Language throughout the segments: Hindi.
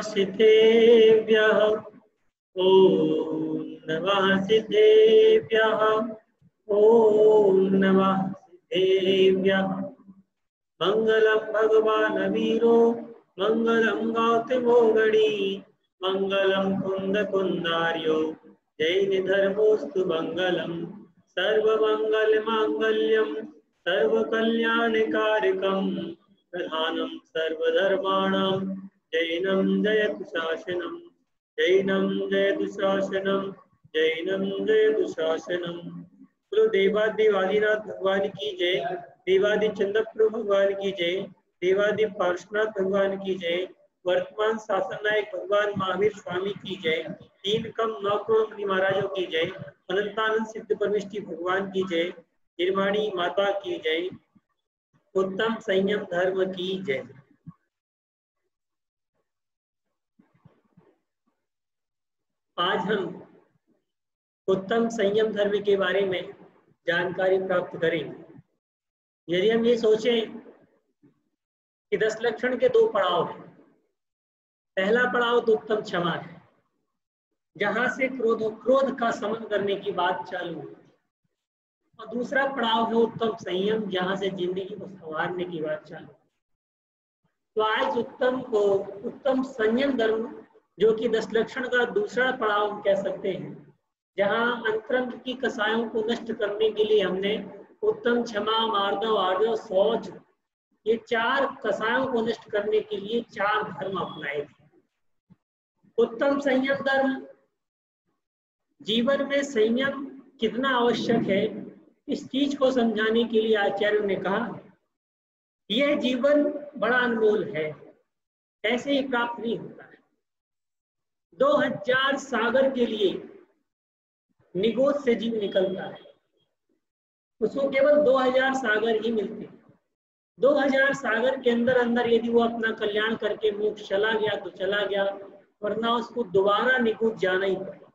सिद्धेभ्यः ॐ नमः सिद्धेभ्यः ॐ नमः सिद्धेभ्यः। मंगलम भगवान वीरो मंगलम गौतमो गणी मंगलम कुंद कुंदार्यो जैन धर्मोस्तु मंगलम सर्वमंगल मांगल्यम सर्वकल्याणकारकम प्रधानम सर्वधर्माणां जैनम जयतु शासनम जैनम जयतु शासनम जैनम जयतु शासनम। बोलो देवादिवादिनाथ भगवान की जय, देवादि चंद्रप्रभु भगवान की जय, देवादि पार्श्वनाथ भगवान की जय, वर्तमान शासन नायक भगवान महावीर स्वामी की जय, 3 कम 9 करोड़ मुनि महाराजों की जय, अनंतानंद सिद्ध परमेष्ठी भगवान की जय, निर्वाणी माता की जय, उत्तम संयम धर्म की जय। आज हम उत्तम संयम धर्म के बारे में जानकारी प्राप्त करेंगे। यदि हम ये सोचें कि 10 लक्षण के 2 पड़ाव हैं। पहला पड़ाव तो उत्तम क्षमा है, जहां से क्रोध का शमन करने की बात चालू होती है, और दूसरा पड़ाव है उत्तम संयम, जहां से जिंदगी को संवारने की बात चालू। तो आज उत्तम संयम धर्म, जो कि 10 लक्षण का दूसरा पड़ाव हम कह सकते हैं, जहां अंतरंग की कसायों को नष्ट करने के लिए हमने उत्तम क्षमा, मार्दव, आर्दव, शौच, ये 4 कसायों को नष्ट करने के लिए 4 धर्म अपनाए थे। उत्तम संयम धर्म, जीवन में संयम कितना आवश्यक है, इस चीज को समझाने के लिए आचार्यों ने कहा यह जीवन बड़ा अनमोल है, ऐसे ही प्राप्त नहीं होता है। 2000 सागर के लिए निगोद से जीव निकलता है, उसको केवल 2000 सागर ही मिलते हैं। 2000 सागर के अंदर अंदर यदि वो अपना कल्याण करके मोक्ष चला गया तो चला गया, वरना उसको दोबारा निगोद जाना ही पड़ेगा।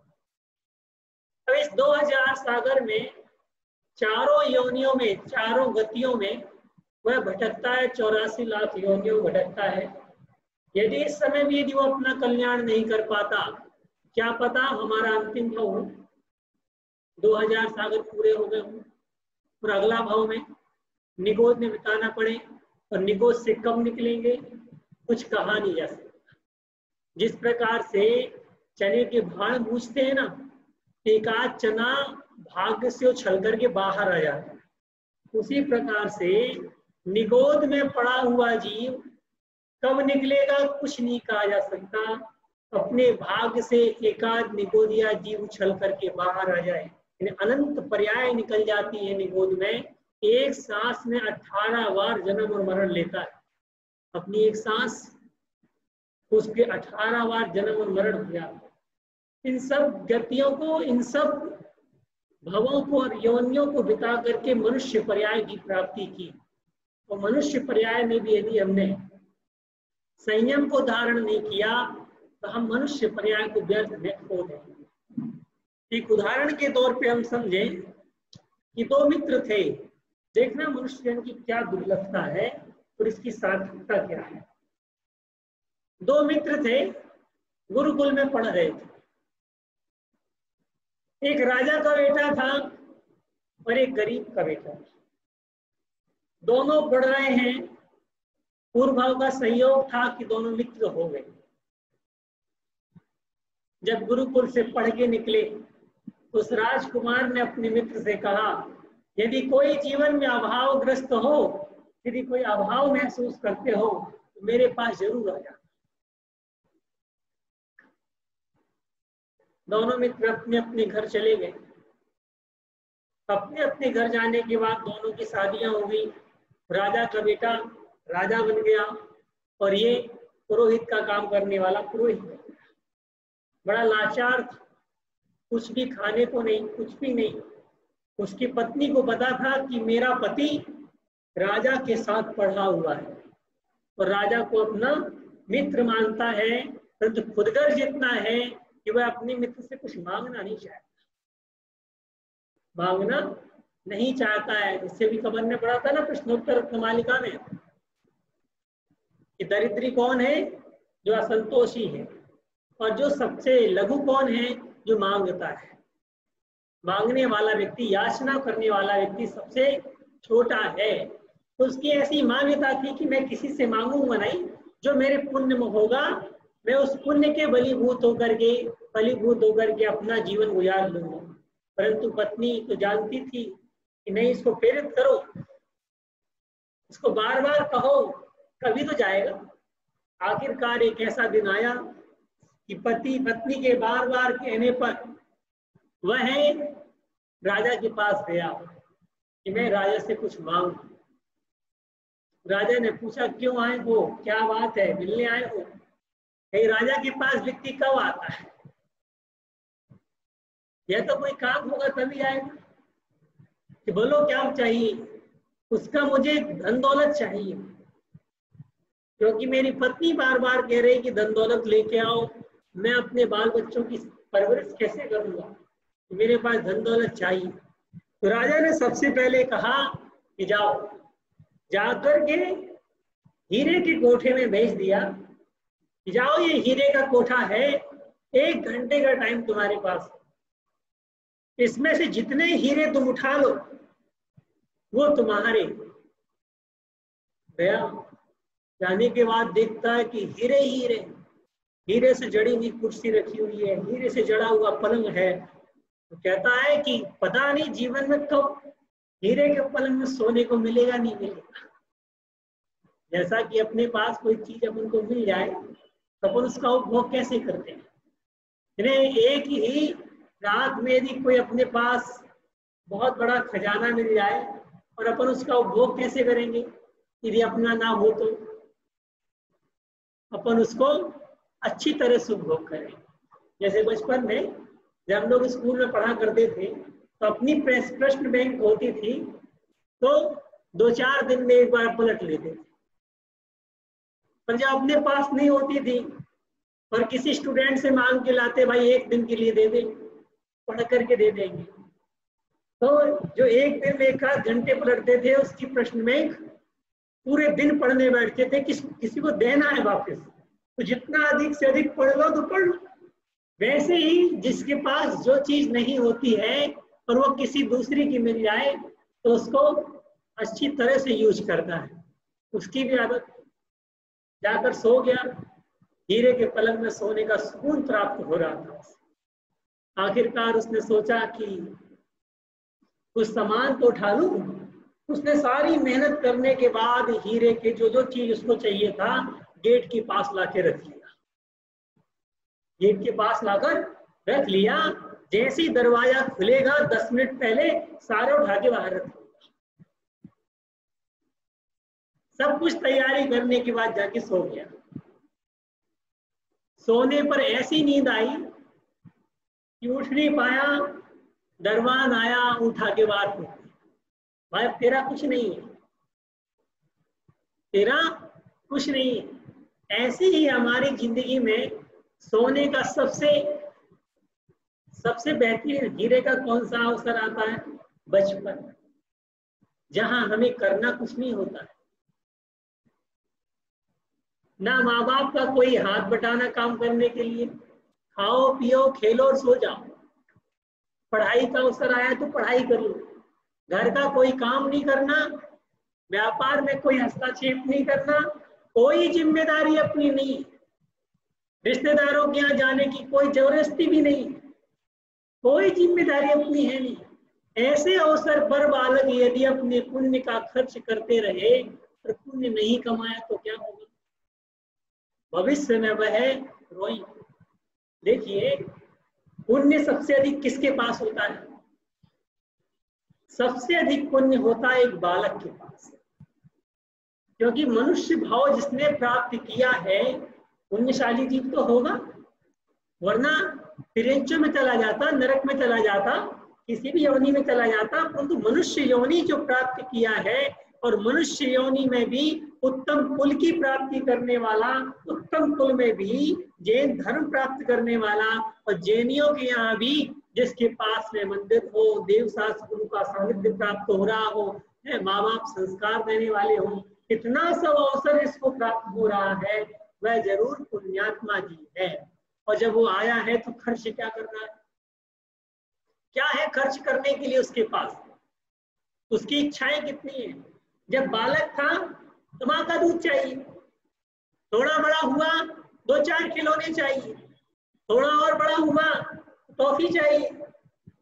अब इस 2000 सागर में चारों योनियों में, चारों गतियों में वह भटकता है, 84 लाख योनियों में भटकता है। यदि इस समय भी यदि वो अपना कल्याण नहीं कर पाता, क्या पता हमारा अंतिम भाव 2000 सागर पूरे हो गए हों और अगला भाव में निगोद में बिताना पड़े, और निगोद से कब निकलेंगे कुछ कहा नहीं जा सकता। जिस प्रकार से चने के भाड़ बूझते हैं ना, एक आध चना भाग्य से उछल करके बाहर आ जाता है, उसी प्रकार से निगोद में पड़ा हुआ जीव कब निकलेगा कुछ नहीं कहा जा सकता। अपने भाग्य से एकाध निगोदिया जीव उछल करके बाहर आ जाए, अनंत पर्याय निकल जाती है निगोद में। एक सांस में 18 बार जन्म और मरण लेता है, अपनी एक सांस उसके 18 बार जन्म और मरण हो जाता है। इन सब गतियों को, इन सब भवों को और योनियों को बिता करके मनुष्य पर्याय की प्राप्ति की। और मनुष्य पर्याय में भी यदि हमने संयम को धारण नहीं किया तो हम मनुष्य पर्याय को व्यर्थ में खो देंगे। एक उदाहरण के तौर पे हम समझें कि 2 मित्र थे। देखना मनुष्य की क्या दुर्लभता है और इसकी सार्थकता क्या है। 2 मित्र थे, गुरुकुल में पढ़ रहे थे। एक राजा का बेटा था और एक गरीब का बेटा था। दोनों पढ़ रहे हैं, पूर्व भाव का संयोग था कि दोनों मित्र हो गए। जब गुरुकुल से पढ़ के निकले, उस राजकुमार ने अपने मित्र से कहा, यदि कोई जीवन में अभावग्रस्त हो, यदि कोई अभाव महसूस करते हो तो मेरे पास जरूर आ जाना। दोनों मित्र अपने अपने घर चले गए। अपने अपने घर जाने के बाद दोनों की शादियां हो गई। राजा का बेटा राजा बन गया और ये पुरोहित का काम करने वाला पुरोहित बन गया। बड़ा लाचार था, कुछ भी खाने को नहीं, कुछ भी नहीं। उसकी पत्नी को पता था कि मेरा पति राजा के साथ पढ़ा हुआ है और राजा को अपना मित्र मानता है, परंतु खुदगर्ज इतना है कि वह अपने मित्र से कुछ मांगना नहीं चाहता है। इससे भी खबर में पड़ा था ना प्रश्नोत्तर मालिका में कि दरिद्री कौन है, जो असंतोषी है, और जो सबसे लघु कौन है, जो मांगता है। मांगने वाला व्यक्ति, याचना करने वाला व्यक्ति सबसे छोटा है। तो उसकी ऐसी मान्यता थी कि मैं किसी से मांगूंगा नहीं, जो मेरे पुण्य में होगा मैं उस पुण्य के फलीभूत होकर के अपना जीवन गुजार लूंगा। परंतु पत्नी तो जानती थी कि नहीं, इसको प्रेरित करो, इसको बार बार कहो, कभी तो जाएगा। आखिरकार एक ऐसा दिन आया कि पति पत्नी के बार बार कहने पर वह राजा के पास गया कि मैं राजा से कुछ मांगू। राजा ने पूछा, क्यों आए हो, क्या बात है, मिलने आए हो? कहीं राजा के पास व्यक्ति कब आता है? यह तो कोई काम होगा तभी आएगा। कि बोलो क्या चाहिए? उसका मुझे धन दौलत चाहिए, क्योंकि मेरी पत्नी बार बार कह रही कि धन दौलत लेके आओ, मैं अपने बाल बच्चों की परवरिश कैसे करूंगा, मेरे पास धन दौलत चाहिए। तो राजा ने सबसे पहले कहा कि जाओ, जाकर के हीरे के कोठे में भेज दिया कि जाओ, ये हीरे का कोठा है, 1 घंटे का टाइम तुम्हारे पास, इसमें से जितने हीरे तुम उठा लो वो तुम्हारे। गया, जाने के बाद देखता है कि हीरे हीरे, हीरे से जड़ी हुई कुर्सी रखी हुई है, हीरे से जड़ा हुआ पलंग है। तो कहता है कि पता नहीं जीवन में कब हीरे के पलंग में सोने को मिलेगा, नहीं मिलेगा। जैसा कि अपने पास कोई चीज अपन को मिल जाए तो अपन उसका उपभोग कैसे करते हैं। एक ही रात में यदि कोई अपने पास बहुत बड़ा खजाना मिल जाए और अपन उसका उपभोग कैसे करेंगे? यदि अपना ना हो तो अपन उसको अच्छी तरह से उपभोग करेंगे। जैसे बचपन में जब हम लोग स्कूल में पढ़ा करते थे तो अपनी प्रश्न बैंक होती थी तो 2-4 दिन में एक बार पलट लेते थे। पर जब अपने पास नहीं होती थी और किसी स्टूडेंट से मांग के लाते, भाई 1 दिन के लिए दे दे, पढ़ करके दे देंगे, तो जो 1 दिन में 1-8 घंटे पलटते थे उसकी प्रश्न बैंक पूरे दिन पढ़ने बैठते थे। किसी को देना है वापस, तो जितना अधिक से अधिक पढ़ लो तो पढ़ लो। वैसे ही जिसके पास जो चीज नहीं होती है और वो किसी दूसरी की मिल जाए तो उसको अच्छी तरह से यूज करता है। उसकी भी आदत, जाकर सो गया, हीरे के पलंग में सोने का सुकून प्राप्त हो रहा था। आखिरकार उसने सोचा कि कुछ सामान तो उठा लूं। उसने सारी मेहनत करने के बाद हीरे के जो चीज उसको चाहिए था गेट के पास लाके रख लिया। गेट के पास लाकर रख लिया। जैसे ही दरवाजा खुलेगा 10 मिनट पहले सारे उठा के बाहर रख लिया। सब कुछ तैयारी करने के बाद जाके सो गया। सोने पर ऐसी नींद आई कि उठ नहीं पाया। दरबान आया, उठा के बाहर फेंक दिया। भाई तेरा कुछ नहीं है, तेरा कुछ नहीं है। ऐसे ही हमारी जिंदगी में सोने का सबसे बेहतरीन हीरे का कौन सा अवसर आता है? बचपन, जहां हमें करना कुछ नहीं होता है, ना माँ बाप का कोई हाथ बटाना काम करने के लिए। खाओ पियो खेलो और सो जाओ। पढ़ाई का अवसर आया तो पढ़ाई कर लो। घर का कोई काम नहीं करना, व्यापार में कोई हस्तक्षेप नहीं करना, कोई जिम्मेदारी अपनी नहीं, रिश्तेदारों के यहाँ जाने की कोई जबरदस्ती भी नहीं, कोई जिम्मेदारी अपनी है नहीं। ऐसे अवसर पर बालक यदि अपने पुण्य का खर्च करते रहे और पुण्य नहीं कमाया तो क्या होगा? भविष्य में वह रोई। देखिए, पुण्य सबसे अधिक किसके पास होता है? सबसे अधिक पुण्य होता है एक बालक के पास, क्योंकि मनुष्य भाव जिसने प्राप्त किया है पुण्यशाली जीव तो होगा, वरना तिरेंचों में चला जाता, नरक में चला जाता, किसी भी योनि में चला जाता। परंतु मनुष्य योनि जो प्राप्त किया है और मनुष्य योनि में भी उत्तम कुल की प्राप्ति करने वाला, उत्तम कुल में भी जैन धर्म प्राप्त करने वाला, और जैनियों के यहाँ भी जिसके पास में मंदिर हो, देव शास्त्र गुरु का सानिध्य प्राप्त हो रहा हो, माँ बाप संस्कार देने वाले हो, इतना सब अवसर इसको प्राप्त हो रहा है। वह जरूर पुण्यात्मा जी है। और जब वो आया है तो खर्च क्या कर रहा है, क्या है खर्च करने के लिए उसके पास, उसकी इच्छाएं कितनी है। जब बालक था तो माँ का दूध चाहिए, थोड़ा बड़ा हुआ 2-4 खिलौने चाहिए, थोड़ा और बड़ा हुआ टॉफी चाहिए,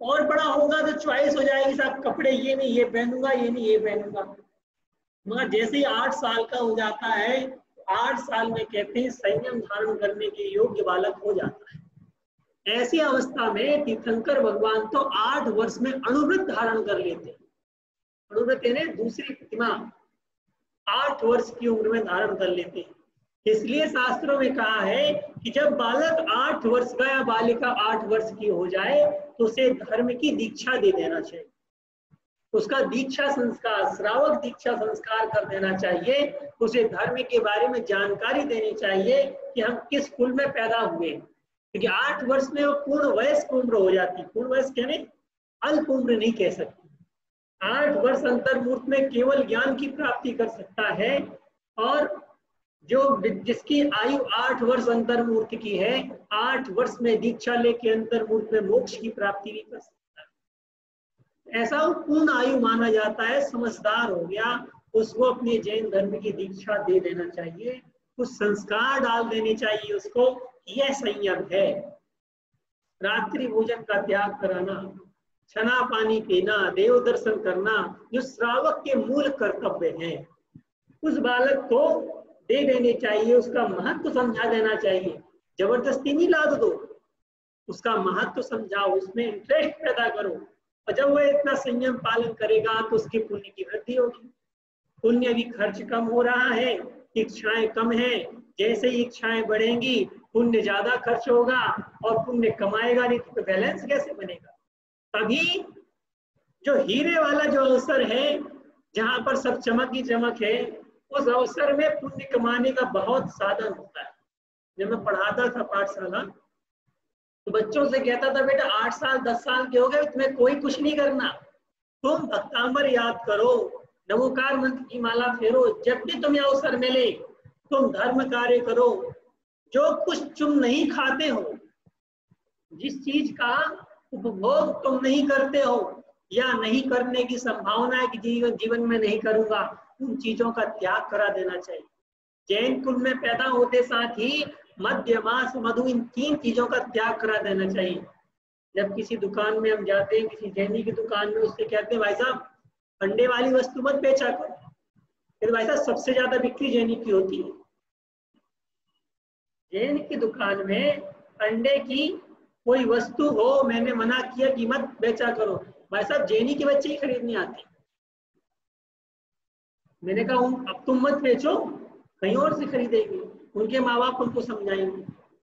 और बड़ा होगा तो चॉइस हो जाएगी साहब कपड़े, ये नहीं ये पहनूंगा, ये नहीं ये पहनूंगा। मगर जैसे ही 8 साल का हो जाता है, 8 साल में कहते हैं संयम धारण करने के योग्य बालक हो जाता है। ऐसी अवस्था में तीर्थंकर भगवान तो 8 वर्ष में अणुव्रत धारण कर लेते हैं। अणुव्रत यानी दूसरी प्रतिमा 8 वर्ष की उम्र में धारण कर लेते हैं। इसलिए शास्त्रों में कहा है कि जब बालक 8 वर्ष का या बालिका 8 वर्ष की हो जाए तो उसे धर्म की दीक्षा दे देना चाहिए, उसका दीक्षा संस्कार, श्रावक दीक्षा संस्कार कर देना चाहिए, उसे धर्म के बारे में जानकारी देनी चाहिए कि हम किस कुल में पैदा हुए, क्योंकि 8 वर्ष में वो पूर्ण वयस्क उम्र हो जाती। पूर्ण वयस्क यानी अल्प उम्र नहीं कह सकती। 8 वर्ष अंतर्मूर्त में केवल ज्ञान की प्राप्ति कर सकता है, और जो जिसकी आयु 8 वर्ष अंतर्मूर्त की है, 8 वर्ष में दीक्षा लेके अंतर्मूर्त में मोक्ष की प्राप्ति भी कर सकता है। ऐसा वो पूर्ण आयु माना जाता है, समझदार हो गया, उसको अपने जैन धर्म की दीक्षा दे देना चाहिए, कुछ संस्कार डाल देने चाहिए उसको। यह संयम है। रात्रि भोजन का त्याग कराना, छना पानी पीना, देव दर्शन करना, जो श्रावक के मूल कर्तव्य है, उस बालक को दे देने चाहिए, उसका महत्व समझा देना चाहिए। जबरदस्ती नहीं लाद दो, उसका महत्व समझाओ, उसमें इंटरेस्ट पैदा करो, और जब वह इतना संयम पालन करेगा तो उसके पुण्य की वृद्धि होगी। पुण्य भी खर्च कम हो रहा है, इच्छाएं कम है, जैसे ही इच्छाएं बढ़ेंगी पुण्य ज्यादा खर्च होगा, और पुण्य कमाएगा नहीं तो बैलेंस कैसे बनेगा। तभी जो हीरे वाला जो अवसर है, जहां पर सब चमक ही चमक है, उस अवसर में पुण्य कमाने का बहुत साधन होता है। जब मैं पढ़ाता था पाठशाला तो बच्चों से कहता था, बेटा 8 साल 10 साल के हो गए, तुम्हें कोई कुछ नहीं करना, तुम भक्तांबर याद करो, नमोकार मंत्र की माला फेरो, जब भी तुम्हें अवसर मिले तुम धर्म कार्य करो। जो कुछ तुम नहीं खाते हो, जिस चीज का उपभोग तुम नहीं करते हो या नहीं करने की संभावना है कि जीवन में नहीं करूंगा, उन चीजों का त्याग करा देना चाहिए। जैन कुल में पैदा होते साथ ही मद्य, मांस, मधु, इन 3 चीजों का त्याग करा देना चाहिए। जब किसी दुकान में हम जाते हैं, किसी जैनी की दुकान में, उससे कहते हैं भाई साहब अंडे वाली वस्तु मत बेचा करो, फिर भाई साहब सबसे ज्यादा बिक्री जैनी की होती है। जैन की दुकान में अंडे की कोई वस्तु हो, मैंने मना किया कि मत बेचा करो, भाई साहब जैनी के बच्चे ही खरीदने आते। मैंने कहा अब तुम मत बेचो, कहीं और से खरीदेंगे। उनके माँ बाप उनको समझाएंगे,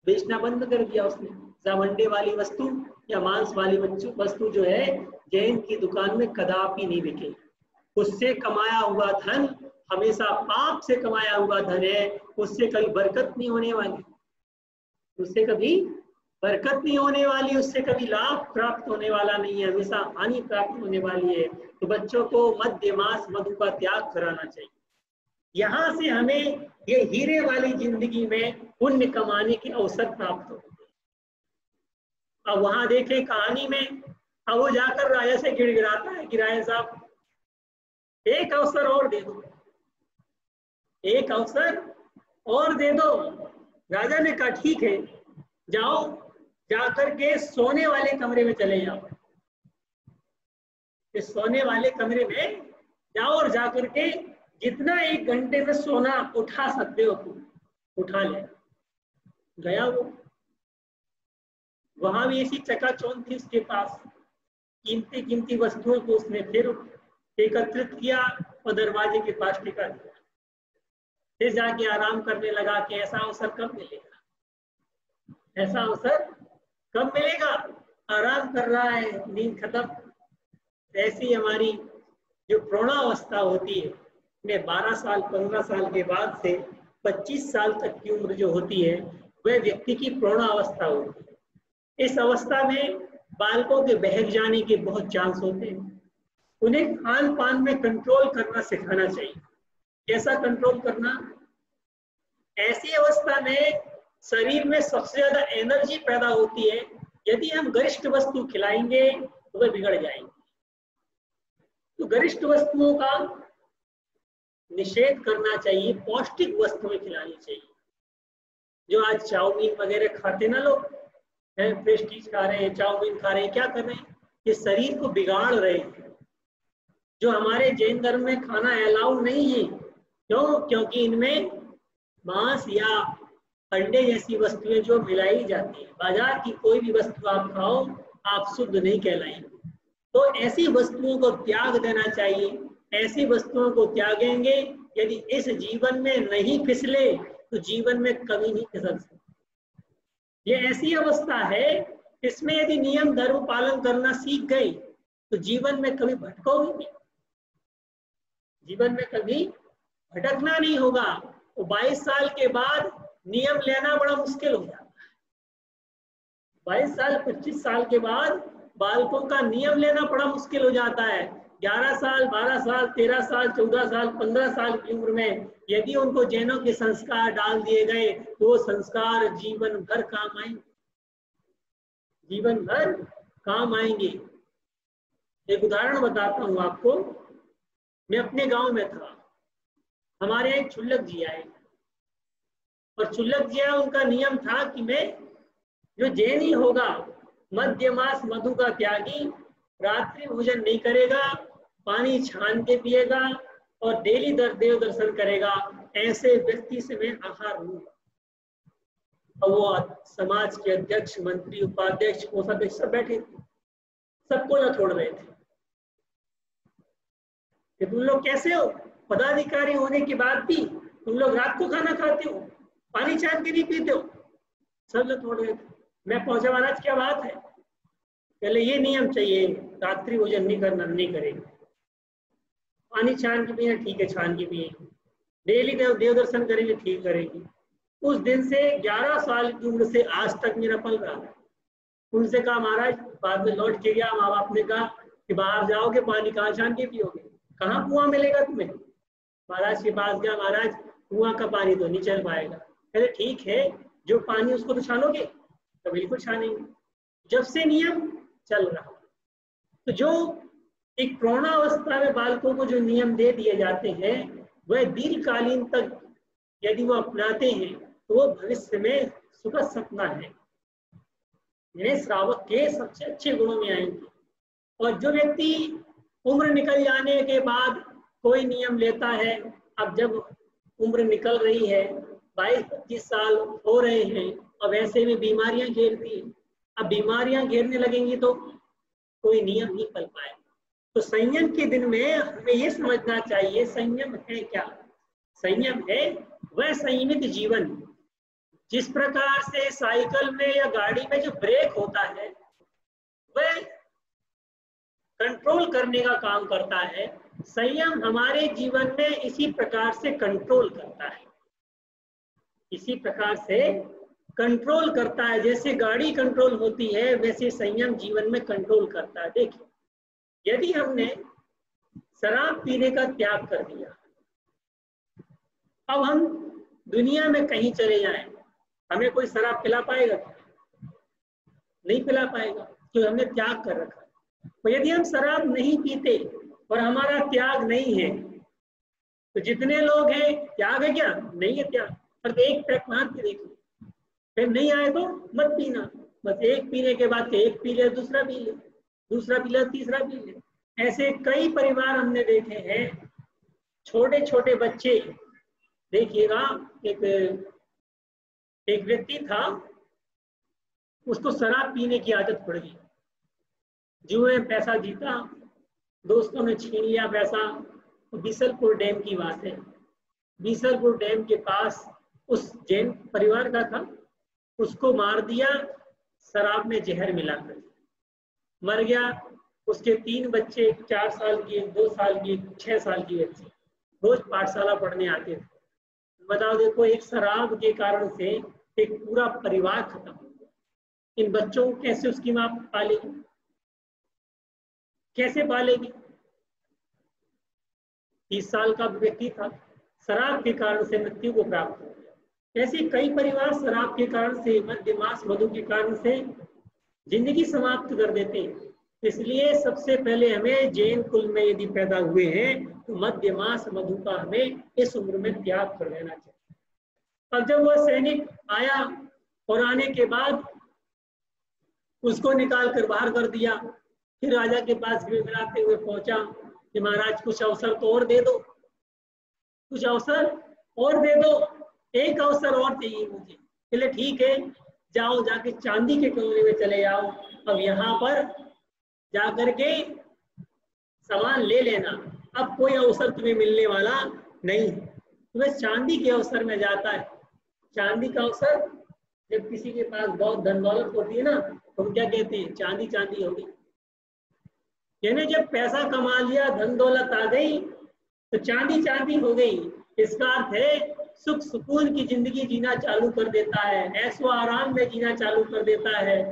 बेचना बंद कर दिया उसने। सब अंडे वाली वस्तु या मांस वाली वस्तु जो है जैन की दुकान में कदापि नहीं बिके। उससे कमाया हुआ धन हमेशा पाप से कमाया हुआ धन है, उससे कभी बरकत नहीं होने वाली, उससे कभी बरकत नहीं होने वाली, उससे कभी लाभ प्राप्त होने वाला नहीं है, हमेशा हानि प्राप्त होने वाली है। तो बच्चों को मद्य, मांस, मधु का त्याग कराना चाहिए। यहाँ से हमें ये हीरे वाली जिंदगी में पुण्य कमाने के अवसर प्राप्त होते हैं। अब वहां देखें कहानी में, अब वो जाकर राजा से गिड़गिड़ाता है कि राजा साहब एक अवसर और दे दो, एक अवसर और दे दो। राजा ने कहा ठीक है, जाओ, जाकर के सोने वाले कमरे में चले जाओ। इस सोने वाले कमरे में जाओ और जाकर के जितना 1 घंटे में सोना उठा सकते हो उठा ले। गया वो, वहां भी ऐसी चकाचौंध थी उसके पास, कीमती कीमती वस्तुओं को उसने फिर एकत्रित किया और दरवाजे के पास टिका दिया। फिर जाके आराम करने लगा कि ऐसा अवसर कब मिलेगा, ऐसा अवसर कब मिलेगा। आराम कर रहा है, नींद खत्म। ऐसी हमारी जो प्रौढ़ावस्था होती है, में 12 साल 15 साल के बाद से 25 साल तक की उम्र जो होती है, वह व्यक्ति की प्रौढ़ावस्था होती है। इस अवस्था में बालकों के बहक जाने के बहुत चांस होते हैं। उन्हें खान पान में कंट्रोल करना सिखाना चाहिए। कैसा कंट्रोल करना? ऐसी अवस्था में शरीर में सबसे ज्यादा एनर्जी पैदा होती है। यदि हम गरिष्ठ वस्तु खिलाएंगे तो वे बिगड़ जाएंगे। तो गरिष्ठ वस्तुओं का निषेध करना चाहिए, पौष्टिक वस्तुएं खिलानी चाहिए। जो आज चाउमीन वगैरह खाते ना लोग, प्रेस्टीज खा रहे हैं, चाउमीन खा रहे हैं, क्या कर रहे हैं? ये शरीर को बिगाड़ रहे हैं। जो हमारे जैन धर्म में खाना अलाउ नहीं है। क्यों? क्योंकि इनमें मांस या अंडे जैसी वस्तुएं जो मिलाई जाती है। बाजार की कोई भी वस्तु आप खाओ, आप शुद्ध नहीं कहलाएंगे। तो ऐसी वस्तुओं को त्याग देना चाहिए। ऐसी वस्तुओं को त्यागेंगे, यदि इस जीवन में नहीं फिसले तो जीवन में कभी नहीं फिसल सकते। ये ऐसी अवस्था है, इसमें यदि नियम धर्म पालन करना सीख गए तो जीवन में कभी भटकोगे नहीं, जीवन में कभी भटकना नहीं होगा। तो 22 साल के बाद नियम लेना बड़ा मुश्किल हो जाता है। 22 साल 25 साल के बाद बालकों का नियम लेना बड़ा मुश्किल हो जाता है। 11 साल 12 साल 13 साल 14 साल 15 साल की उम्र में यदि उनको जैनों के संस्कार डाल दिए गए तो वो संस्कार जीवन भर काम आएंगे, जीवन भर काम आएंगे। एक उदाहरण बताता हूँ आपको। मैं अपने गांव में था, हमारे यहाँ एक छुल्लक जी आए, और छुल्लक जी आए, उनका नियम था कि मैं जो जैनी होगा, मध्य मास मधु का त्यागी, रात्रि भोजन नहीं करेगा, पानी छान के पिएगा और डेली देव दर्शन करेगा, ऐसे व्यक्ति से मैं आहार लूंगा। और वो समाज के अध्यक्ष, मंत्री, उपाध्यक्ष, कोषाध्यक्ष सब बैठे थे, सबको न छोड़ रहे थे कि तुम लोग कैसे हो, पदाधिकारी होने के बाद भी तुम लोग रात को खाना खाते हो, पानी छान के नहीं पीते हो, सब लोग छोड़ रहे थे। मैं पहुंचा, महाराज क्या बात है? पहले ये नियम चाहिए, रात्रि भोजन नहीं करना, नहीं करेंगे, पानी छान के पिए, ठीक है छान के पिए, डेली देव दर्शन करेंगे, ठीक करेंगे। उस दिन से 11 साल की उम्र से आज तक मेरा पल रहा है। उनसे कहा महाराज, बाद में लौट के गया, माँ बाप ने कहा कि बाहर जाओगे पानी कहाँ छान के पियोगे, कहाँ कुआं मिलेगा तुम्हें? महाराज के पास गया, महाराज कुआं का पानी तो नहीं चल पाएगा। कहते ठीक है, जो पानी उसको तो छानोगे? तो बिल्कुल छानेंगे। जब से नियम चल रहा, तो जो एक प्रौढ़ावस्था में बालकों को जो नियम दे दिए जाते हैं वह दीर्घकालीन तक यदि वो अपनाते हैं तो वो भविष्य में सुखद सपना है, जिन्हें श्रावक के सबसे अच्छे गुणों में आएंगे। और जो व्यक्ति उम्र निकल जाने के बाद कोई नियम लेता है, अब जब उम्र निकल रही है, 22-25 साल हो रहे हैं और वैसे में बीमारियां घेरती हैं, अब बीमारियां घेरने लगेंगी तो कोई नियम नहीं पल पाएगा। तो संयम के दिन में हमें ये समझना चाहिए, संयम है क्या? संयम है वह संयमित जीवन, जिस प्रकार से साइकिल में या गाड़ी में जो ब्रेक होता है वह कंट्रोल करने का काम करता है। संयम हमारे जीवन में इसी प्रकार से कंट्रोल करता है, इसी प्रकार से कंट्रोल करता है। जैसे गाड़ी कंट्रोल होती है वैसे संयम जीवन में कंट्रोल करता है। देखिए, यदि हमने शराब पीने का त्याग कर दिया, अब हम दुनिया में कहीं चले जाएं, हमें कोई शराब पिला पाएगा? नहीं पिला पाएगा, क्योंकि हमने त्याग कर रखा। तो यदि हम शराब नहीं पीते और हमारा त्याग नहीं है, तो जितने लोग हैं, त्याग है क्या? नहीं है त्याग। पर एक पैक मार के देखो, फिर नहीं आए तो मत पीना। बस एक पीने के बाद एक पी ले, दूसरा पी ले, दूसरा पी ले, तीसरा पी ले। ऐसे कई परिवार हमने देखे हैं, छोटे छोटे बच्चे। देखिएगा, एक व्यक्ति था, उसको शराब पीने की आदत पड़ गई। जुए में पैसा जीता, दोस्तों ने छीन लिया पैसा। बीसलपुर डैम की बात है, बीसलपुर डैम के पास उस जैन परिवार का था, उसको मार दिया शराब में जहर मिलाकर, मर गया। उसके 3 बच्चे, 4 साल की, 2 साल की, 6 साल की बच्ची, रोज पाठशाला पढ़ने आते थे। बताओ, देखो, एक शराब के कारण से एक पूरा परिवार खत्म हो गया। इन बच्चों को कैसे उसकी माँ पालेगी? कैसे पालेगी? 30 साल का व्यक्ति था, शराब के कारण से मृत्यु को प्राप्त हो गया। ऐसे कई परिवार शराब के कारण से, मद्य मांस मधु के कारण से जिंदगी समाप्त कर देते हैं। इसलिए सबसे पहले हमें जैन कुल में यदि पैदा हुए हैं तो मद्य मांस मधु का हमें इस उम्र में त्याग कर देना चाहिए। अब जब वह सैनिक आया और आने के बाद उसको निकाल कर बाहर कर दिया, फिर राजा के पास गिड़गिड़ाते हुए पहुंचा कि महाराज कुछ अवसर तो और दे दो, कुछ अवसर और दे दो, एक अवसर और चाहिए मुझे। चले ठीक है, जाओ जाके चांदी के कमरे में चले जाओ, अब यहाँ पर जाकर के सामान ले लेना, अब कोई अवसर तुम्हें मिलने वाला नहीं। तुम्हें चांदी के अवसर में जाता है। चांदी का अवसर, जब किसी के पास बहुत धन दौलत होती है ना, तो हम क्या कहते हैं, चांदी चांदी होगी। यानी जब पैसा कमा लिया, धन दौलत आ गई, तो चांदी चांदी हो गई। इसका अर्थ है सुख सुकून की जिंदगी जीना चालू कर देता है, ऐशो आराम में जीना चालू कर देता है,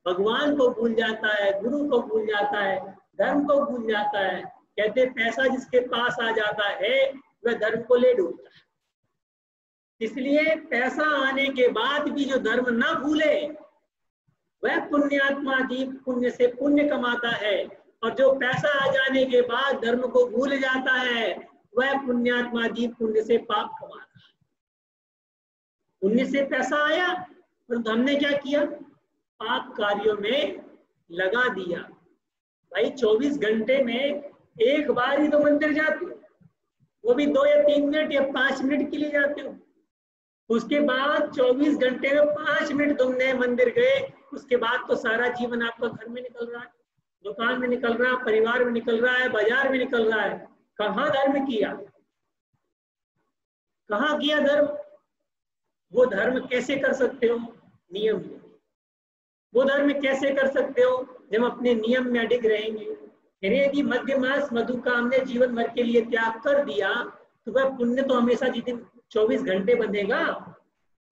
भगवान को भूल जाता है, गुरु को भूल जाता है, धर्म को भूल जाता है। कहते पैसा जिसके पास आ जाता है वह धर्म को ले डूबता है। इसलिए पैसा आने के बाद भी जो धर्म ना भूले वह पुण्यात्मा जीव पुण्य से पुण्य कमाता है, और जो पैसा आ जाने के बाद धर्म को भूल जाता है वह पुण्यात्मा जीव पुण्य से पाप कमाता है। पुण्य से पैसा आया और हमने क्या किया, पाप कार्यों में लगा दिया। भाई 24 घंटे में एक बार ही तो मंदिर जाते हो, वो भी 2 या 3 मिनट या 5 मिनट के लिए जाते हो। उसके बाद 24 घंटे में 5 मिनट तुमने मंदिर गए, उसके बाद तो सारा जीवन आपका घर में निकल रहा है, दुकान में निकल रहा है, परिवार में निकल रहा है, बाजार में निकल रहा है। कहाँ धर्म किया, कहाँ किया धर्म? वो धर्म कैसे कर सकते हो? नियम में। वो धर्म कैसे कर सकते हो? जब अपने नियम में अडिग रहेंगे। यदि मद्य मांस मधु का हमने जीवन भर के लिए त्याग कर दिया तो वह पुण्य तो हमेशा जितने 24 घंटे बंधेगा,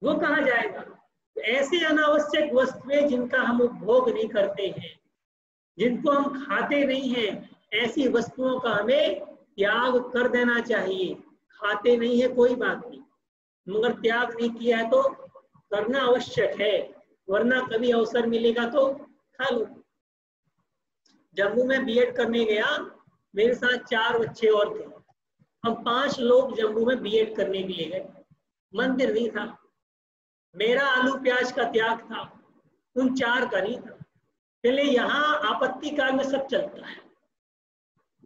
वो कहाँ जाएगा? तो ऐसे अनावश्यक वस्तुएं जिनका हम उपभोग नहीं करते हैं, जिनको हम खाते नहीं हैं, ऐसी वस्तुओं का हमें त्याग कर देना चाहिए। खाते नहीं है कोई बात नहीं, मगर त्याग नहीं किया है तो करना आवश्यक है, वरना कभी अवसर मिलेगा तो खा लो। जम्मू में बीएड करने गया, मेरे साथ 4 बच्चे और थे। हम 5 लोग जम्मू में बीएड करने के लिए गए। मंदिर नहीं था, मेरा आलू प्याज का त्याग था, उन 4 का नहीं था। पहले यहाँ आपत्ति काल में सब चलता है,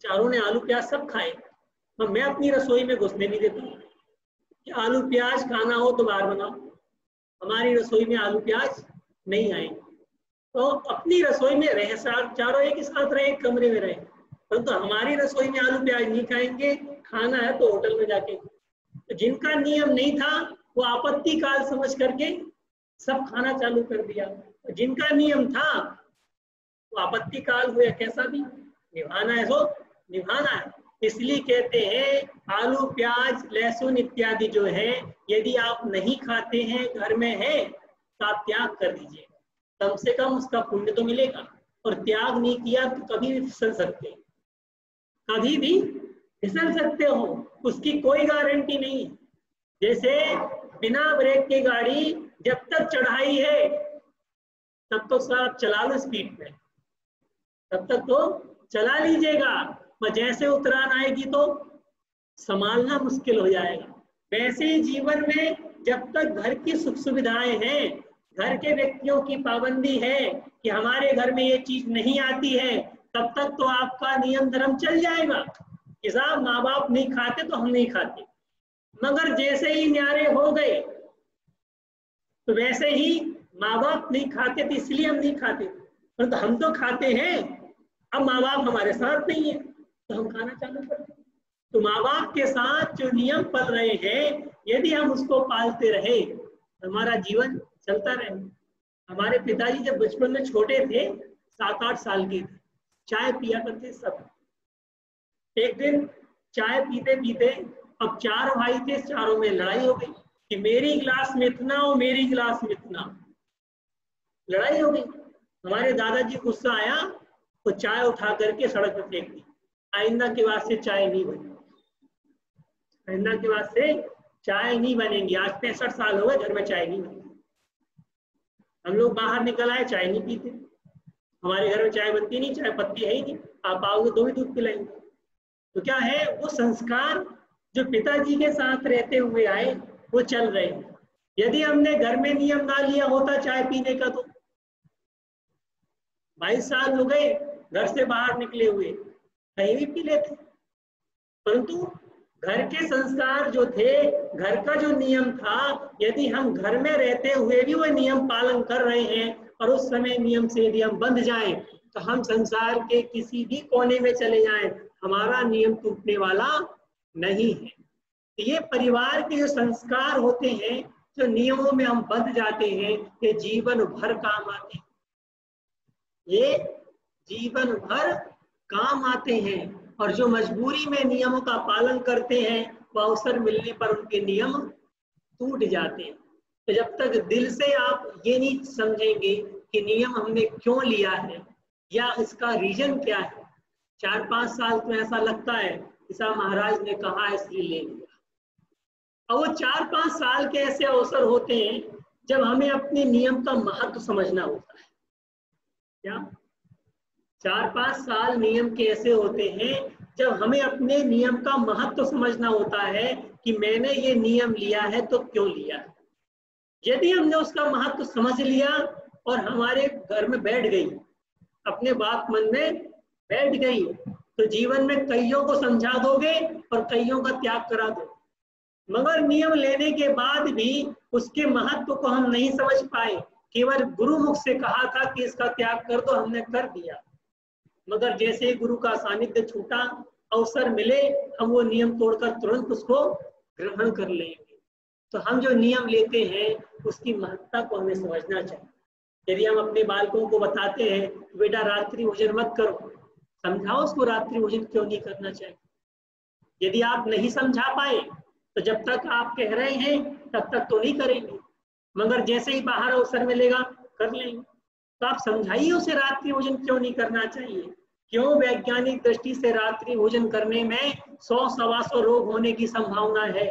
चारों ने आलू प्याज सब खाए, तो मैं अपनी रसोई में घुसने नहीं देता कि आलू प्याज खाना हो तो बाहर बनाओ, हमारी रसोई में आलू प्याज नहीं आएंगे। तो अपनी रसोई में रहे, चारों एक साथ रहे, एक कमरे में रहे, परंतु तो हमारी रसोई में आलू प्याज नहीं खाएंगे, खाना है तो होटल में जाके। तो जिनका नियम नहीं था वो आपत्ति काल समझ करके सब खाना चालू कर दिया, तो जिनका नियम था वो आपत्ति काल हुए कैसा भी निभाना है सो निभाना है। इसलिए कहते हैं आलू प्याज लहसुन इत्यादि जो है यदि आप नहीं खाते हैं, घर में है, तो आप त्याग कर दीजिए, कम से कम उसका पुण्य तो मिलेगा। और त्याग नहीं किया तो कभी भी फिसल सकते, कभी भी फिसल सकते हो, उसकी कोई गारंटी नहीं। जैसे बिना ब्रेक की गाड़ी जब तक चढ़ाई है तब तो सब चला लो स्पीड में, तब तक तो चला लीजिएगा, पर जैसे उतरान आएगी तो संभालना मुश्किल हो जाएगा। वैसे ही जीवन में जब तक घर की सुख सुविधाएं हैं, घर के व्यक्तियों की पाबंदी है कि हमारे घर में ये चीज नहीं आती है, तब तक तो आपका नियम धर्म चल जाएगा कि साहब माँ बाप नहीं खाते तो हम नहीं खाते। मगर जैसे ही न्यारे हो गए तो वैसे ही माँ बाप नहीं खाते थे इसलिए हम नहीं खाते, परंतु हम तो खाते हैं, अब माँ बाप हमारे साथ नहीं है तो हम खाना चालू करते। तो माँ बाप के साथ जो नियम पल रहे हैं यदि हम उसको पालते रहे हमारा जीवन चलता रहे। हमारे पिताजी जब बचपन में छोटे थे, 7-8 साल के थे, चाय पिया करते सब। एक दिन चाय पीते पीते अब 4 भाई थे, चारों में लड़ाई हो गई कि मेरी गिलास में इतना और मेरी गिलास में इतना, लड़ाई हो गई। हमारे दादाजी गुस्सा आया तो चाय उठा करके सड़क पर फेंक दी। आइंदा के बाद से चाय नहीं बनी, आइंदा के बाद से चाय नहीं बनेंगी। आज 65 साल हो गए, घर में चाय नहीं बनेगी। हम लोग बाहर निकल आए, चाय नहीं पीते। हमारे घर में चाय बनती नहीं, चाय पत्ती है ही नहीं। आप आओगे तो भी दूध पिलाएंगे। तो क्या है, वो संस्कार जो पिताजी के साथ रहते हुए आए वो चल रहे हैं। यदि हमने घर में नियम ना लिया होता चाय पीने का, तो 22 साल हो गए घर से बाहर निकले हुए, कहीं भी पी लेते। परंतु घर के संस्कार जो थे, घर का जो नियम था, यदि हम घर में रहते हुए भी वो नियम पालन कर रहे हैं और उस समय नियम से यदि हम बंध जाएं, तो हम संसार के किसी भी कोने में चले जाएं, हमारा नियम टूटने वाला नहीं है। तो ये परिवार के जो संस्कार होते हैं, जो नियमों में हम बंध जाते हैं, ये जीवन भर काम आते हैं। ये जीवन भर काम आते हैं। और जो मजबूरी में नियमों का पालन करते हैं, वह अवसर मिलने पर उनके नियम टूट जाते हैं। तो जब तक दिल से आप ये नहीं समझेंगे कि नियम हमने क्यों लिया है या इसका रीजन क्या है, 4-5 साल तो ऐसा लगता है ईसा महाराज ने कहा इसलिए ले लिया। और वो 4-5 साल के ऐसे अवसर होते हैं जब हमें अपने नियम का महत्व समझना होता है। क्या 4-5 साल नियम के ऐसे होते हैं जब हमें अपने नियम का महत्व समझना होता है कि मैंने ये नियम लिया है तो क्यों लिया है। यदि हमने उसका महत्व समझ लिया और हमारे घर में बैठ गई, अपने बात मन में बैठ गई, तो जीवन में कईयों को समझा दोगे और कईयों का त्याग करा दो। मगर नियम लेने के बाद भी उसके महत्व को हम नहीं समझ पाए। केवल गुरुमुख से कहा था कि इसका त्याग कर दो, हमने कर दिया। मगर जैसे गुरु का सानिध्य छूटा, अवसर मिले, हम वो नियम तोड़कर तुरंत उसको ग्रहण कर लेंगे। तो हम जो नियम लेते हैं उसकी महत्ता को हमें समझना चाहिए। यदि हम अपने बालकों को बताते हैं बेटा रात्रि भोजन मत करो, समझाओ उसको रात्रि भोजन क्यों नहीं करना चाहिए। यदि आप नहीं समझा पाए तो जब तक आप कह रहे हैं तब तक तो नहीं करेंगे, मगर जैसे ही बाहर अवसर मिलेगा कर लेंगे। तो आप समझाइए उसे रात्रि भोजन क्यों नहीं करना चाहिए। क्यों वैज्ञानिक दृष्टि से रात्रि भोजन करने में 100-125 रोग होने की संभावना है।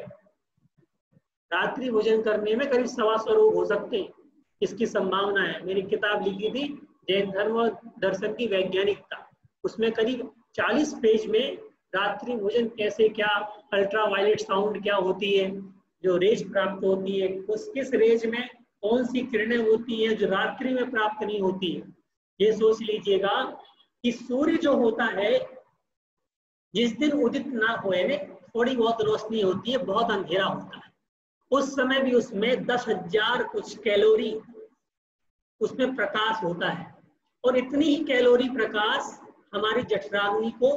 रात्रि भोजन करने में करीब 125 रोग हो सकते हैं, इसकी संभावना है। मेरी किताब लिखी थी जैन धर्म और दर्शन की वैज्ञानिकता, उसमें करीब 40 पेज में रात्रि भोजन कैसे, क्या अल्ट्रावायलेट साउंड क्या होती है, जो रेज प्राप्त होती है, उस किस रेज में कौन सी किरणें होती हैं जो रात्रि में प्राप्त नहीं होती है। ये सोच लीजिएगा कि सूर्य जो होता है, जिस दिन उदित ना होए में थोड़ी बहुत रोशनी होती है, बहुत अंधेरा होता है, उस समय भी उसमें 10,000 कुछ कैलोरी उसमें प्रकाश होता है। और इतनी ही कैलोरी प्रकाश हमारी जठराग्नि को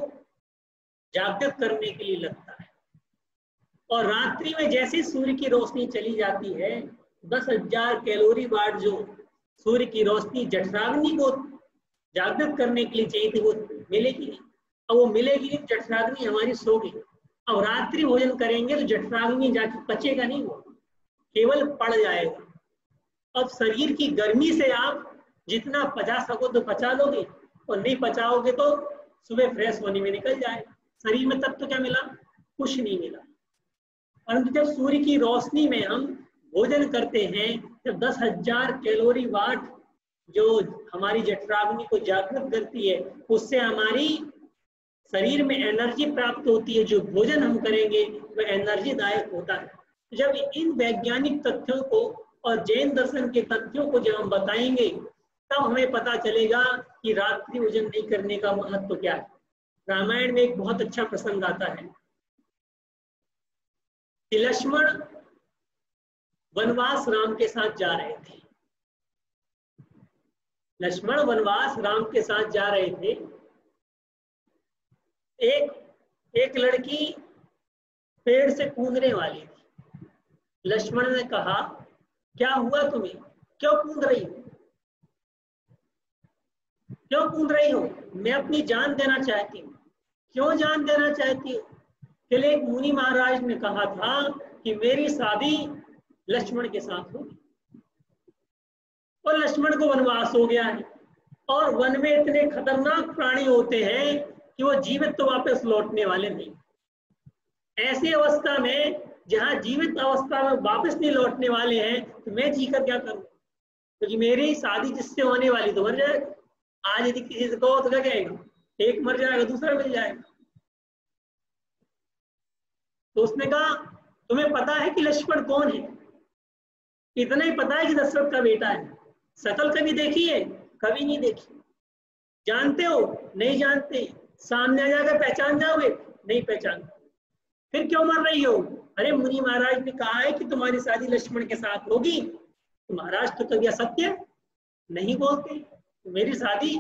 जागृत करने के लिए लगता है। और रात्रि में जैसे सूर्य की रोशनी चली जाती है, 10,000 कैलोरी वाट जो सूर्य की रोशनी जठराग्नि को जागृत करने के लिए चाहिए थी, वो मिलेगी नहीं। और वो मिलेगी नहीं, जठराग्नि हमारी सो गई। अब रात्रि भोजन करेंगे तो जठराग्नि जाके पचेगा नहीं, वो केवल पड़ जाएगा। अब शरीर की गर्मी से आप जितना पचा सको तो पचा लोगे, और नहीं पचाओगे तो सुबह फ्रेश होने में निकल जाएगा। शरीर में तब तो क्या मिला, कुछ नहीं मिला। परंतु जब सूर्य की रोशनी में हम भोजन करते हैं, जब 10,000 कैलोरी वाट जो हमारी जठराग्नि को जागृत करती है, उससे हमारी शरीर में एनर्जी प्राप्त होती है। जो भोजन हम करेंगे वह एनर्जी दायक होता है। जब इन वैज्ञानिक तथ्यों को और जैन दर्शन के तथ्यों को जब हम बताएंगे, तब हमें पता चलेगा कि रात्रि भोजन नहीं करने का महत्व क्या है। रामायण में एक बहुत अच्छा प्रसंग आता है कि लक्ष्मण वनवास राम के साथ जा रहे थे। लक्ष्मण वनवास राम के साथ जा रहे थे। एक लड़की पेड़ से कूदने वाली थी। लक्ष्मण ने कहा, क्या हुआ तुम्हें, क्यों कूद रही हो, क्यों कूद रही हो? मैं अपनी जान देना चाहती हूँ। क्यों जान देना चाहती हो? के लिए एक मुनि महाराज ने कहा था कि मेरी शादी लक्ष्मण के साथ होगी। और लक्ष्मण को वनवास हो गया है, और वन में इतने खतरनाक प्राणी होते हैं कि वो जीवित तो वापस लौटने वाले नहीं। ऐसी अवस्था में जहां जीवित अवस्था में वापस नहीं लौटने वाले हैं, तो मैं जीकर क्या करूं? क्योंकि मेरी शादी जिससे होने वाली तो मर जाएगा। आज यदि किसी से कहो तो क्या कहेगा? एक मर जाएगा, दूसरा मिल जाएगा। तो उसने कहा तुम्हें पता है कि लक्ष्मण कौन है? इतना ही पता है कि दशरथ का बेटा है। शकल कभी देखी है? कभी नहीं देखी। जानते हो? नहीं जानते। सामने आ जाकर पहचान जाओगे? नहीं पहचान। फिर क्यों मर रही हो? अरे मुनि महाराज ने कहा है कि तुम्हारी शादी लक्ष्मण के साथ होगी। तो महाराज तो कभी असत्य नहीं बोलते। तो मेरी शादी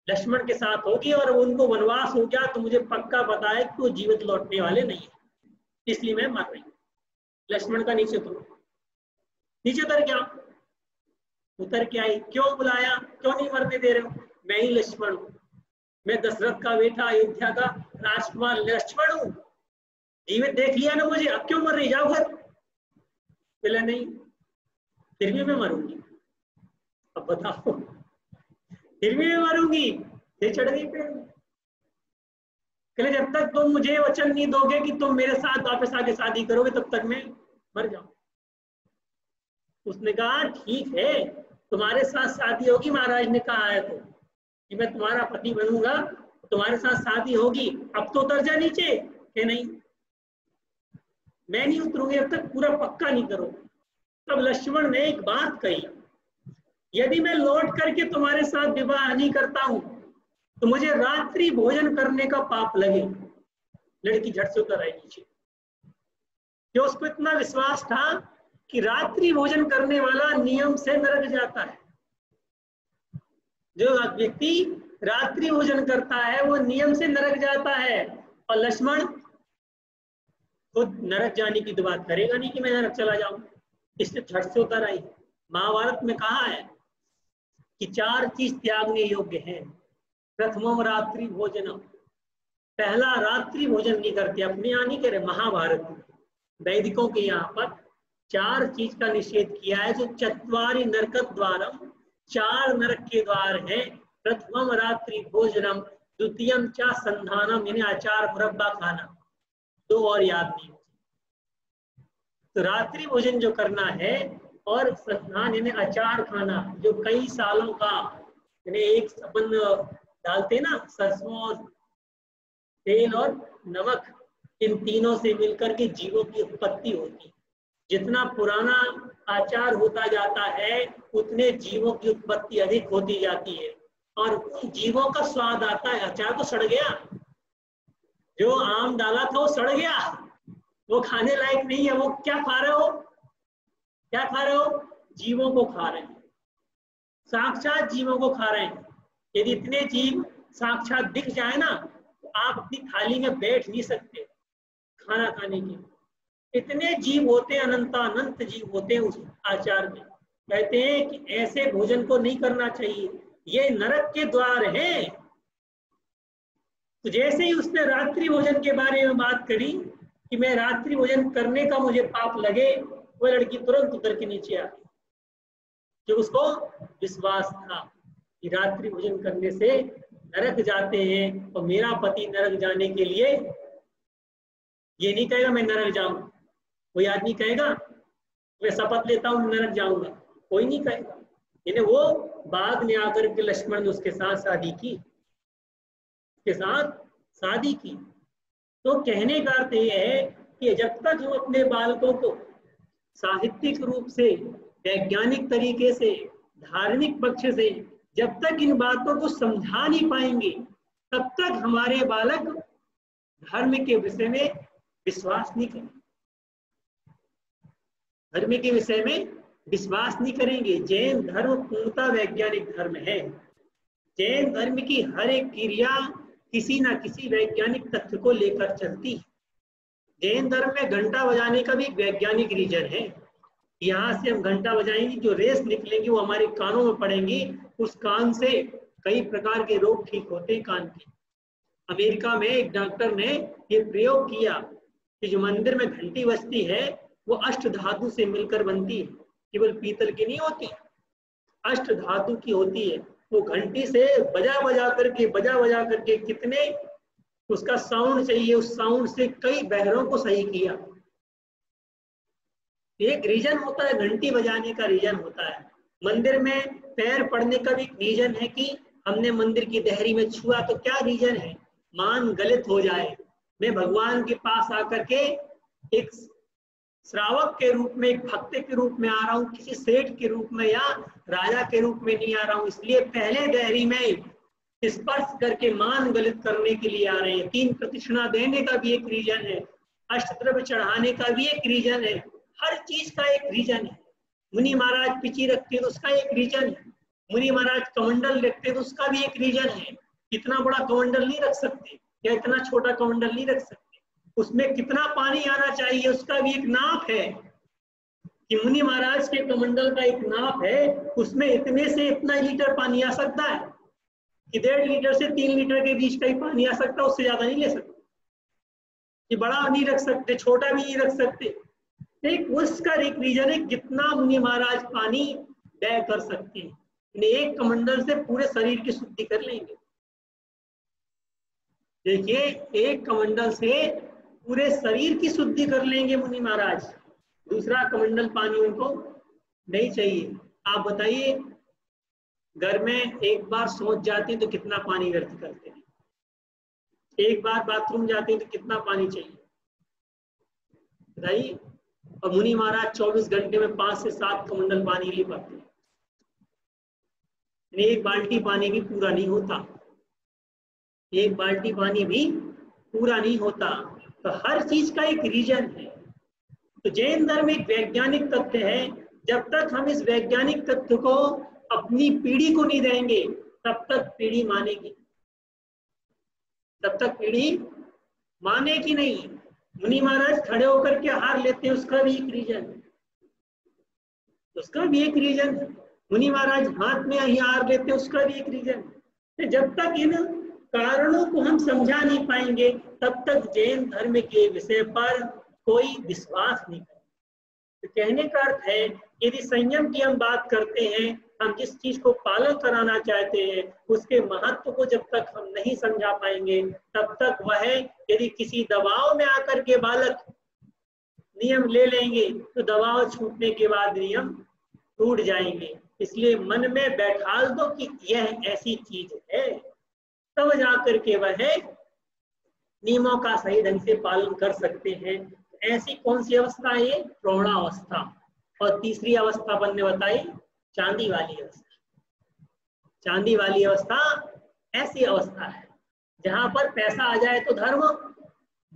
लक्ष्मण के साथ होगी और उनको वनवास हो गया तो मुझे पक्का पता है कि वो जीवित लौटने वाले नहीं है, इसलिए मैं मर रही हूँ। लक्ष्मण का नीचे उतरो। नीचे उतर क्या? उतर के आई। क्यों बुलाया? क्यों नहीं मरने दे रहे हो? मैं ही लक्ष्मण हूँ। मैं दशरथ का बेटा, अयोध्या का राजकुमार लक्ष्मण हूँ। जीवित देख लिया ना मुझे, अब क्यों मर रही? जाओ घर। बोला नहीं, फिर भी मैं मरूंगी। अब बताओ, फिर भी मैं मरूंगी। फिर चढ़ गई पेड़ में। कहले जब तक तुम मुझे वचन नहीं दोगे कि तुम मेरे साथ वापस आके शादी करोगे, तब तक मैं मर जाऊं। उसने कहा ठीक है, तुम्हारे साथ शादी होगी। महाराज ने कहा है तो कि मैं तुम्हारा पति बनूंगा, तुम्हारे साथ शादी होगी। अब तो उतर जा नीचे। कि नहीं, मैं नहीं उतरूंगी अब तक पूरा पक्का नहीं करोगे। तब लक्ष्मण ने एक बात कही, यदि मैं लौट करके तुम्हारे साथ विवाह नहीं करता हूं तो मुझे रात्रि भोजन करने का पाप लगे। लड़की झट से उतर आई नीचे। जो उसको इतना विश्वास था कि रात्रि भोजन करने वाला नियम से नरक जाता है। जो व्यक्ति रात्रि भोजन करता है वो नियम से नरक जाता है। और लक्ष्मण खुद नरक जाने की तो बात करेगा नहीं कि मैं नरक चला जाऊं, इसलिए झट से उतर आई। महाभारत में कहा है कि 4 चीज त्यागने योग्य हैं। प्रथमम रात्रि भोजनम, पहला रात्रि भोजन नहीं करते। अपने यहाँ नहीं करे, महाभारत में वैदिकों के यहाँ पर 4 चीज का निषेध किया है। जो चत्वारि नरक द्वारम, 4 नरक के द्वार है। प्रथमम रात्रि भोजनम, द्वितीयम चा संधानम, यानी अचार मुरब्बा खाना। 2 और याद नहीं। तो रात्रि भोजन जो करना है और संधान यानी अचार खाना, जो कई सालों का, यानी एक अपन डालते ना सरसों और तेल और नमक, इन तीनों से मिलकर के जीवों की उत्पत्ति होती है। जितना पुराना आचार होता जाता है उतने जीवों की उत्पत्ति अधिक होती जाती है और उन जीवों का स्वाद आता है। अचार तो सड़ गया, जो आम डाला था वो सड़ गया, वो खाने लायक नहीं है। वो क्या खा रहे हो? क्या खा रहे हो? जीवों को खा रहे हैं, साक्षात जीवों को खा रहे हैं। यदि इतने जीव साक्षात दिख जाए ना तो आप अपनी थाली में बैठ नहीं सकते खाना खाने के। इतने जीव होते हैं, अनंत जीव होते हैं उस आचार में। कहते हैं कि ऐसे भोजन को नहीं करना चाहिए, ये नरक के द्वार हैं। तो जैसे ही उसने रात्रि भोजन के बारे में बात करी कि मैं रात्रि भोजन करने का मुझे पाप लगे, वो लड़की तुरंत उतर के नीचे आ गई। जो उसको विश्वास था कि रात्रि भोजन करने से नरक जाते हैं और मेरा पति नरक जाने के लिए ये नहीं कहेगा मैं नरक जाऊंगा। कोई आदमी कहेगा मैं शपथ लेता हूं नरक जाऊंगा? कोई नहीं कहेगा। यानी वो बाद में आकर के लक्ष्मण ने उसके साथ शादी की, उसके साथ शादी की। तो कहने का अर्थ यह है कि जब तक हम अपने बालकों को साहित्यिक रूप से, वैज्ञानिक तरीके से, धार्मिक पक्ष से जब तक इन बातों को समझा नहीं पाएंगे, तब तक हमारे बालक धर्म के विषय में विश्वास नहीं करेंगे। धर्म के विषय में विश्वास नहीं करेंगे। जैन धर्म पूर्णतः वैज्ञानिक धर्म है। जैन धर्म की हर एक क्रिया किसी ना किसी वैज्ञानिक तथ्य को लेकर चलती है। जैन धर्म में घंटा बजाने का भी वैज्ञानिक रीजन है। यहाँ से हम घंटा बजाएंगे, जो रेस निकलेंगी वो हमारे कानों में पड़ेंगी, उस कान से कई प्रकार के रोग ठीक होते हैं कान के। अमेरिका में एक डॉक्टर ने ये प्रयोग किया कि जो मंदिर में घंटी बजती है वो अष्ट धातु से मिलकर बनती है, केवल पीतल की नहीं होती, अष्ट धातु की होती है। वो घंटी से बजा बजा करके कितने उसका साउंड चाहिए, उस साउंड से कई बहरों को सही किया। एक रीजन होता है, घंटी बजाने का रीजन होता है। मंदिर में पैर पड़ने का भी रीजन है कि हमने मंदिर की देहरी में छुआ, तो क्या रीजन है? मान गलित हो जाए, मैं भगवान के पास आकर के एक श्रावक के रूप में, एक भक्त के रूप में आ रहा हूँ, किसी सेठ के रूप में या राजा के रूप में नहीं आ रहा हूँ। इसलिए पहले देहरी में स्पर्श करके मान गलित करने के लिए आ रहे हैं। 3 प्रदक्षिणा देने का भी एक रीजन है, अष्टद्रव्य चढ़ाने का भी एक रीजन है, हर चीज का एक रीजन है। मुनि महाराज पिची रखते हैं तो उसका एक रीजन है, मुनि महाराज कमंडल रखते हैं तो उसका भी एक रीजन है। इतना बड़ा कमंडल नहीं रख सकते या इतना छोटा कमंडल नहीं रख सकते, उसमें कितना पानी आना चाहिए उसका भी एक नाप है कि मुनि महाराज के कमंडल का एक नाप है, उसमें इतने से इतना लीटर पानी आ सकता है कि 1.5 लीटर से 3 लीटर के बीच का ही पानी आ सकता है, उससे ज्यादा नहीं ले सकते। कि बड़ा नहीं रख सकते, छोटा भी नहीं रख सकते। एक उसका एक रीजन है कितना मुनि महाराज पानी व्यय कर सकते हैं। एक कमंडल से पूरे शरीर की शुद्धि कर लेंगे। देखिए, एक कमंडल से पूरे शरीर की शुद्धि कर लेंगे मुनि महाराज, दूसरा कमंडल पानी उनको नहीं चाहिए। आप बताइए, घर में एक बार सोच जाते हैं तो कितना पानी व्यर्थ करते हैं, एक बार बाथरूम जाते हैं तो कितना पानी चाहिए बताइए। और मुनि महाराज 24 घंटे में 5 से 7 कमंडल पानी ले पाते हैं, एक बाल्टी पानी भी पूरा नहीं होता, एक बाल्टी पानी भी पूरा नहीं होता। तो हर चीज का एक रीजन है। तो जैन धर्म एक वैज्ञानिक तथ्य है, जब तक हम इस वैज्ञानिक तथ्य को अपनी पीढ़ी को नहीं देंगे तब तक पीढ़ी मानेगी, तब तक पीढ़ी मानेगी नहीं। मुनि महाराज खड़े होकर के हार लेते हैं, उसका भी एक रीजन है, उसका भी एक रीजन है। मुनि महाराज हाथ में ही हार लेते हैं, उसका भी एक रीजन है। जब तक इन कारणों को हम समझा नहीं पाएंगे तब तक जैन धर्म के विषय पर कोई विश्वास नहीं करेगा। तो कहने का अर्थ है, यदि संयम की हम बात करते हैं, हम जिस चीज को पालन कराना चाहते हैं उसके महत्व को जब तक हम नहीं समझा पाएंगे तब तक वह, यदि किसी दबाव में आकर के बालक नियम ले लेंगे तो दबाव छूटने के बाद नियम टूट जाएंगे। इसलिए मन में बैठाल दो कि यह ऐसी चीज है, तब जाकर के वह नियमों का सही ढंग से पालन कर सकते हैं। ऐसी कौन सी अवस्था है ये? प्रौढ़ावस्था। और तीसरी अवस्था अपन ने बताई चांदी वाली अवस्था। चांदी वाली अवस्था ऐसी अवस्था है जहां पर पैसा आ जाए तो धर्म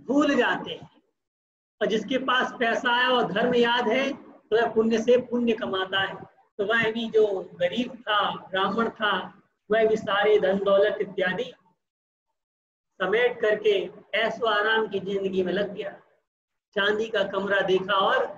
भूल जाते हैं, और जिसके पास पैसा है और धर्म याद है तो वह पुण्य से पुण्य कमाता है। तो वह भी जो गरीब था, ब्राह्मण था, वह भी सारे धन दौलत इत्यादि समेट करके ऐशो आराम की जिंदगी में लग गया। चांदी का कमरा देखा और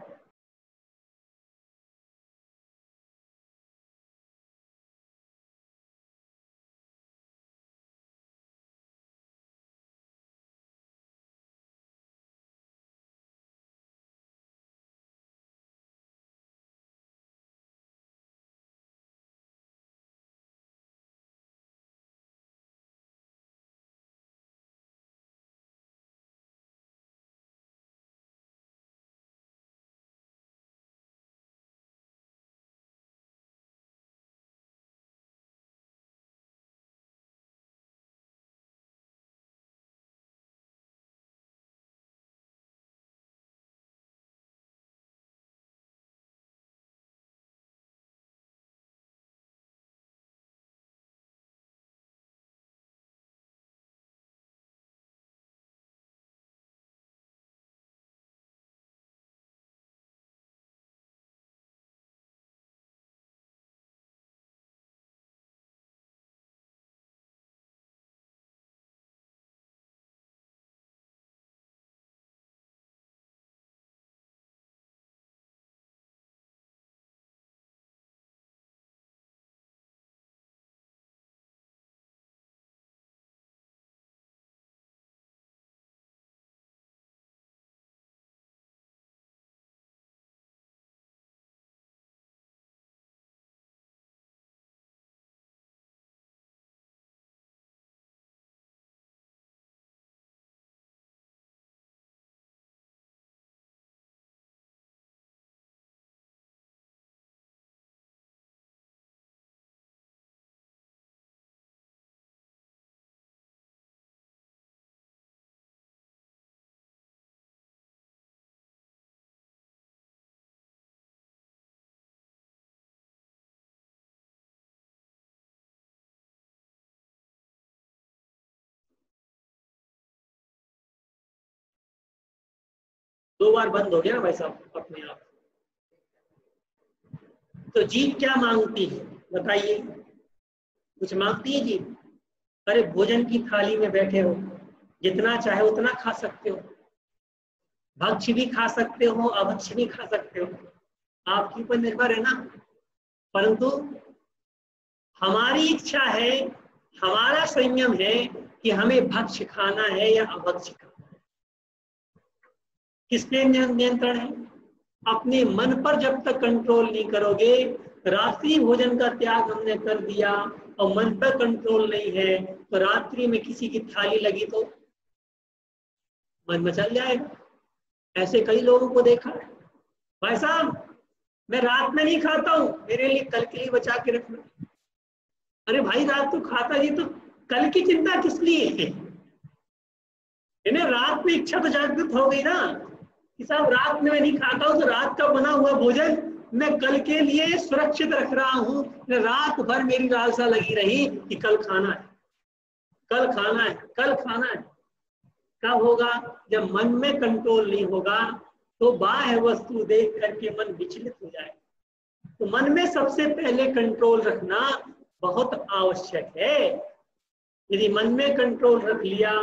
2 बार बंद हो गया ना भाई साहब अपने आप। तो जीभ क्या मांगती है बताइए? कुछ मांगती है जीभ? अरे भोजन की थाली में बैठे हो, जितना चाहे उतना खा सकते हो, भक्ष्य भी खा सकते हो, अभक्ष्य भी खा सकते हो, आपके ऊपर निर्भर है ना। परंतु हमारी इच्छा है, हमारा संयम है कि हमें भक्ष्य खाना है या अभक्ष्य खाना है। किस पे नियंत्रण है? अपने मन पर जब तक कंट्रोल नहीं करोगे, रात्रि भोजन का त्याग हमने कर दिया और मन पर कंट्रोल नहीं है, तो रात्रि में किसी की थाली लगी तो मन मचल जाएगा। ऐसे कई लोगों को देखा है। भाई साहब मैं रात में नहीं खाता हूं, मेरे लिए कल के लिए बचा के रखना। अरे भाई रात को खाता ही तो कल की चिंता किस लिए है? इन्हें रात में इच्छा तो जागृत हो गई ना कि साहब रात में मैं नहीं खाता हूं, तो रात का बना हुआ भोजन मैं कल के लिए सुरक्षित रख रहा हूं। रात भर मेरी लालसा लगी रही कि कल खाना है, कल खाना है, कल खाना है। कब होगा? जब मन में कंट्रोल नहीं होगा तो बाह्य वस्तु देख करके मन विचलित हो जाए। तो मन में सबसे पहले कंट्रोल रखना बहुत आवश्यक है। यदि मन में कंट्रोल रख लिया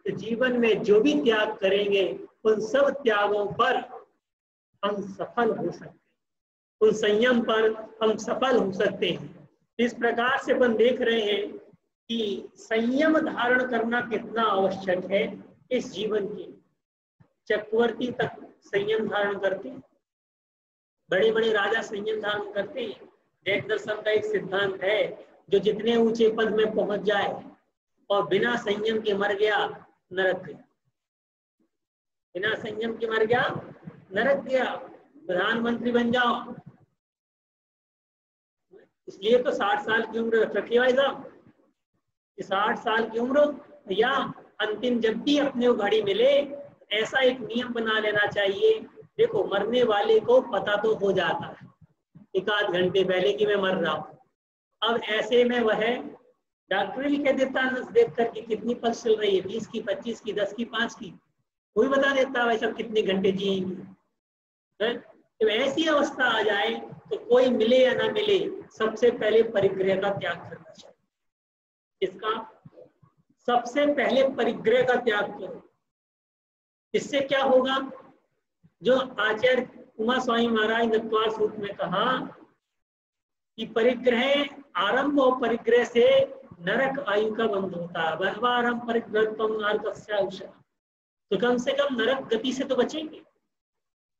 तो जीवन में जो भी त्याग करेंगे उन सब त्यागों पर हम सफल हो सकते हैं, उन संयम पर हम सफल हो सकते हैं। इस प्रकार से अपन देख रहे हैं कि संयम धारण करना कितना आवश्यक है इस जीवन की। चक्रवर्ती तक संयम धारण करते हैं, बड़े बड़े राजा संयम धारण करते हैं। जैन दर्शन का एक सिद्धांत है, जो जितने ऊंचे पद में पहुंच जाए और बिना संयम के मर गया नरक गया, बिना संयम के मर गया नरक गया। प्रधानमंत्री बन जाओ, इसलिए तो 60 साल की उम्र रखी भाई साहब, 60 साल की उम्र या अंतिम जब भी अपने को घड़ी मिले ऐसा एक नियम बना लेना चाहिए। देखो मरने वाले को पता तो हो जाता है एक आध घंटे पहले कि मैं मर रहा हूँ। अब ऐसे में वह डॉक्टर भी कह देता है देख करके कितनी पल्स चल रही है, 20 की, 25 की, 10 की, 5 की, कोई बता देता है सब कितने घंटे जिएंगे। तो ऐसी अवस्था आ जाए तो कोई मिले या ना मिले सबसे पहले परिग्रह का त्याग करना चाहिए। इसका सबसे पहले परिग्रह का त्याग करो। इससे क्या होगा? जो आचार्य उमा स्वामी महाराज नत्वार सूत्र में कहा कि परिग्रह आरंभ और परिग्रह से नरक आयु का बंध होता है। बहवारम परिग्रह तो कम से कम नरक गति से तो बचेंगे।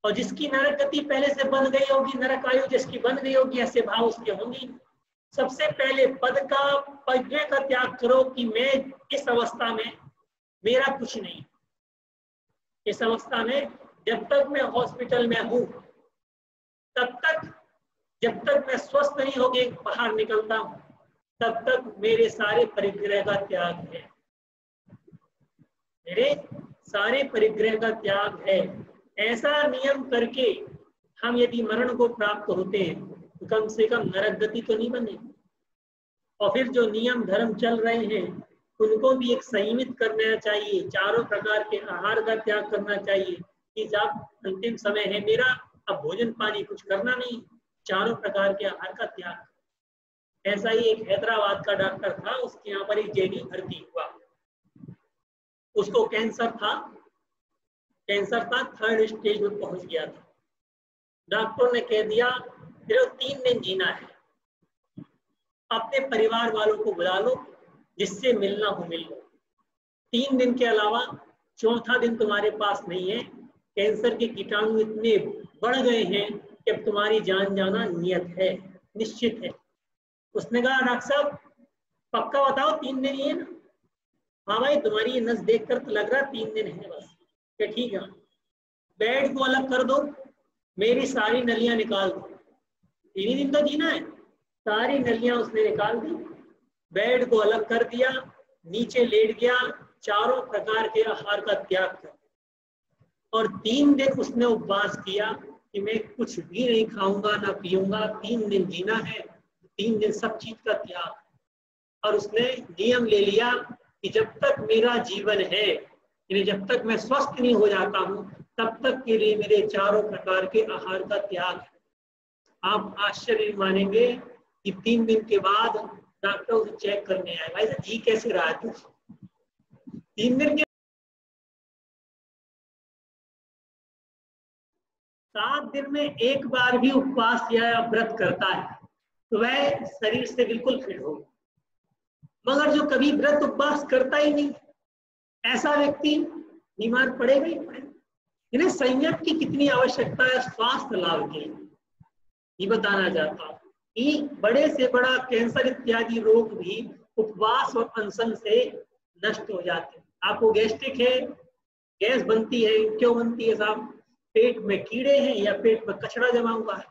और जिसकी नरक गति पहले से बन गई होगी, नरक आयु जिसकी बन गई होगी, ऐसे भाव उसके होंगे। सबसे पहले पद का परिग्रह का त्याग करो कि मैं इस अवस्था में मेरा कुछ नहीं। इस अवस्था में जब तक मैं हॉस्पिटल में हूं तब तक, जब तक मैं स्वस्थ नहीं होके बाहर निकलता हूं तब तक मेरे सारे परिग्रह का त्याग है, मेरे सारे परिग्रह का त्याग है। ऐसा नियम करके हम यदि मरण को प्राप्त होते हैं तो कम से कम नरक गति तो नहीं बने। और फिर जो नियम धर्म चल रहे हैं उनको भी एक संयमित करना चाहिए। चारों प्रकार के आहार का त्याग करना चाहिए कि जब अंतिम समय है मेरा, अब भोजन पानी कुछ करना नहीं, चारों प्रकार के आहार का त्याग। ऐसा ही एक हैदराबाद का डॉक्टर था, उसके यहाँ पर एक जैनी भर्ती हुआ, उसको कैंसर था, 3rd स्टेज में पहुंच गया था। डॉक्टर ने कह दिया सिर्फ 3 दिन जीना है, अपने परिवार वालों को बुला लो, जिससे मिलना हो मिल लो, 3 दिन के अलावा 4था दिन तुम्हारे पास नहीं है। कैंसर के कीटाणु इतने बढ़ गए हैं कि अब तुम्हारी जान जाना नियत है, निश्चित है। उसने कहा डॉक्टर साहब पक्का बताओ 3 दिन ही है ना? हाँ भाई तुम्हारी ये नस देख कर तो लग रहा 3 दिन है बस। क्या ठीक है, बेड को अलग कर दो, मेरी सारी नलियां निकाल दो, 3 ही दिन तो जीना है। सारी नलियां उसने निकाल दी, बेड को अलग कर दिया, नीचे लेट गया, चारों प्रकार के आहार का त्याग कर, और 3 दिन उसने उपवास किया कि मैं कुछ भी नहीं खाऊंगा ना पीऊंगा, 3 दिन जीना है, 3 दिन सब चीज का त्याग। और उसने नियम ले लिया कि जब तक मेरा जीवन है, जब तक मैं स्वस्थ नहीं हो जाता हूँ तब तक के लिए मेरे चारों प्रकार के आहार का त्याग है। आप आश्चर्य मानेंगे कि 3 दिन के बाद डॉक्टर उसे चेक करने आए, भाई साहब जी कैसे रहा है तुझ? 3 दिन के 7 दिन में एक बार भी उपवास या व्रत करता है तो वह शरीर से बिल्कुल फिट होगा। मगर जो कभी व्रत उपवास करता ही नहीं, ऐसा व्यक्ति बीमार पड़ेगा ही पड़ेगा। इन्हें संयम की कितनी आवश्यकता है स्वास्थ्य लाभ के लिए, ये बताना चाहता हूँ कि बड़े से बड़ा कैंसर इत्यादि रोग भी उपवास और अनशन से नष्ट हो जाते हैं। आपको गैस्ट्रिक है, गैस बनती है, क्यों बनती है साहब? पेट में कीड़े हैं या पेट में कचरा जमा हुआ है,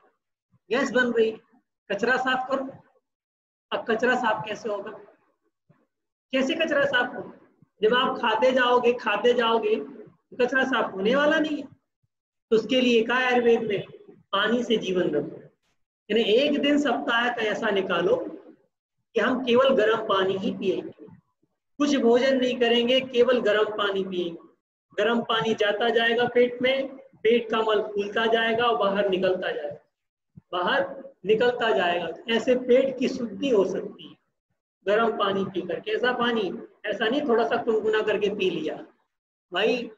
गैस बन रही है, कचरा साफ करो। अब कचरा साफ कैसे होगा? कैसे कचरा साफ होगा? जब आप खाते जाओगे तो कचरा साफ होने वाला नहीं है। तो उसके लिए कहा आयुर्वेद में, पानी से जीवन रखो। यानी एक दिन सप्ताह का ऐसा निकालो कि हम केवल गर्म पानी ही पिएंगे, कुछ भोजन नहीं करेंगे, केवल गर्म पानी पिएंगे। गर्म पानी जाता जाएगा पेट में, पेट का मल फूलता जाएगा और बाहर निकलता जाएगा। ऐसे पेट की शुद्धि हो सकती है गर्म पानी पीकर। कैसा पानी? ऐसा नहीं थोड़ा सा गुनगुना करके पी लिया। भाई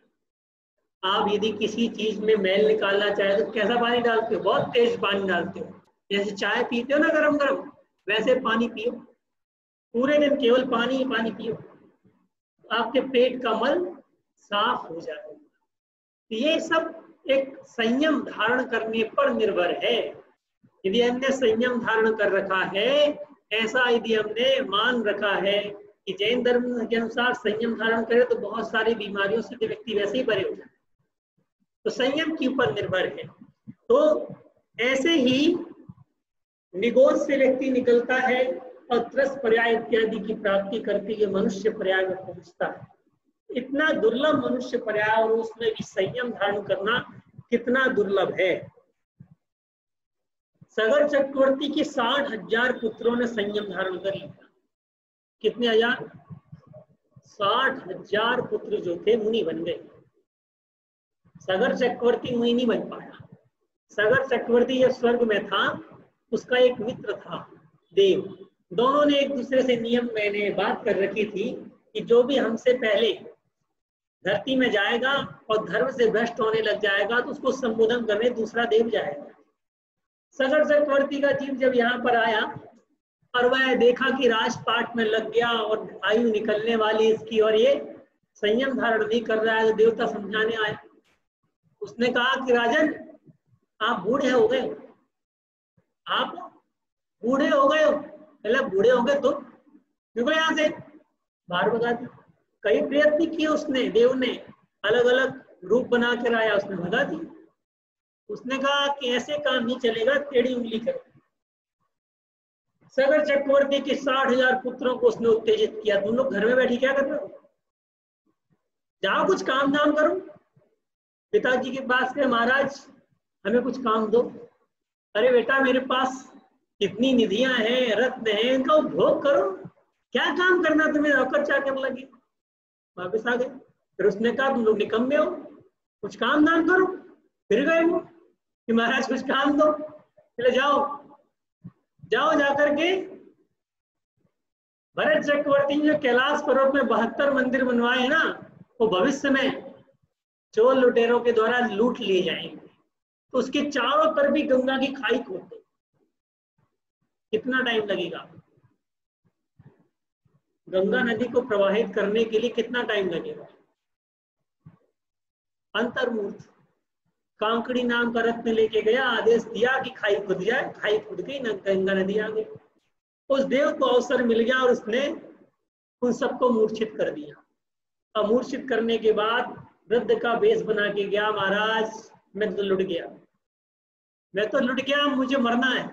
आप यदि किसी चीज में मैल निकालना चाहे तो कैसा पानी डालते हो? बहुत तेज पानी डालते हो। जैसे चाय पीते हो ना गरम गरम, वैसे पानी पियो, पूरे दिन केवल पानी ही पानी पियो, आपके पेट का मल साफ हो जाएगा। तो ये सब एक संयम धारण करने पर निर्भर है। यदि हमने संयम धारण कर रखा है, ऐसा यदि हमने मान रखा है कि जैन धर्म के अनुसार संयम धारण करे तो बहुत सारी बीमारियों से व्यक्ति वैसे ही परे हो जाए, तो संयम के ऊपर निर्भर है। तो ऐसे ही निगोज से व्यक्ति निकलता है और त्रस पर्याय इत्यादि की प्राप्ति करके ये मनुष्य पर्याय में पहुंचता है। इतना दुर्लभ मनुष्य पर्याय और उसमें भी संयम धारण करना कितना दुर्लभ है। सगर चक्रवर्ती के 60,000 पुत्रों ने संयम धारण कर लिया। कितने हजार? 60,000 पुत्र जो थे मुनि बन गए। सगर चक्रवर्ती मुनि नहीं बन पाया। सगर चक्रवर्ती जब स्वर्ग में था, उसका एक मित्र था देव। दोनों ने एक दूसरे से नियम मैंने बात कर रखी थी कि जो भी हमसे पहले धरती में जाएगा और धर्म से भ्रष्ट होने लग जाएगा तो उसको संबोधन करने दूसरा देव जाएगा। सगर चक्रवर्ती का जीव जब यहाँ पर आया और वह देखा कि राजपाट में लग गया और आयु निकलने वाली इसकी और ये संयम धारण नहीं कर रहा है, तो देवता समझाने आया। उसने कहा कि राजन आप बूढ़े हो गए, आप बूढ़े हो गए हो। पहले बूढ़े हो गए तो निकलो यहाँ से, बाहर भगा दिया। कई प्रयत्न किए उसने, देव ने अलग अलग रूप बना कर आया, उसने भगा दिया। उसने कहा कि ऐसे काम नहीं चलेगा, टेढ़ी उंगली करो। सगर चक्रवर्ती के 60,000 पुत्रों को उसने उत्तेजित किया, तुम लोग घर में बैठी क्या कर रहे हो, जाओ कुछ काम धाम करो। पिताजी के पास गए, महाराज हमें कुछ काम दो। अरे बेटा मेरे पास कितनी निधियां हैं, रत्न हैं, इनका उपभोग करो, क्या काम करना तुम्हें, नौकर चाकर लगे। वापिस आ गए। फिर उसने कहा तुम लोग निकम्मे हो, कुछ काम धाम करो। फिर गए वो कि महाराज कुछ काम दो। चले जाओ जाओ जाकर के भरत चक्रवर्ती ने कैलाश पर्वत में 72 मंदिर बनवाए हैं ना, वो भविष्य में चोर लुटेरों के द्वारा लूट लिए जाएंगे। तो उसके चारों तरफ भी गंगा की खाई खोद दो। कितना टाइम लगेगा? गंगा नदी को प्रवाहित करने के लिए कितना टाइम लगेगा? अंतर्मूर्त कांकड़ी नाम का रत्न लेके गया, आदेश दिया कि खाई खुद जाए, खाई खुद गई, गंगा नदी आ गई। उस देव को अवसर मिल गया और उसने उन सबको मूर्छित कर दिया। और मूर्छित करने के बाद वृद्ध का वेश बना के गया, महाराज मैं तो लुट गया, मुझे मरना है।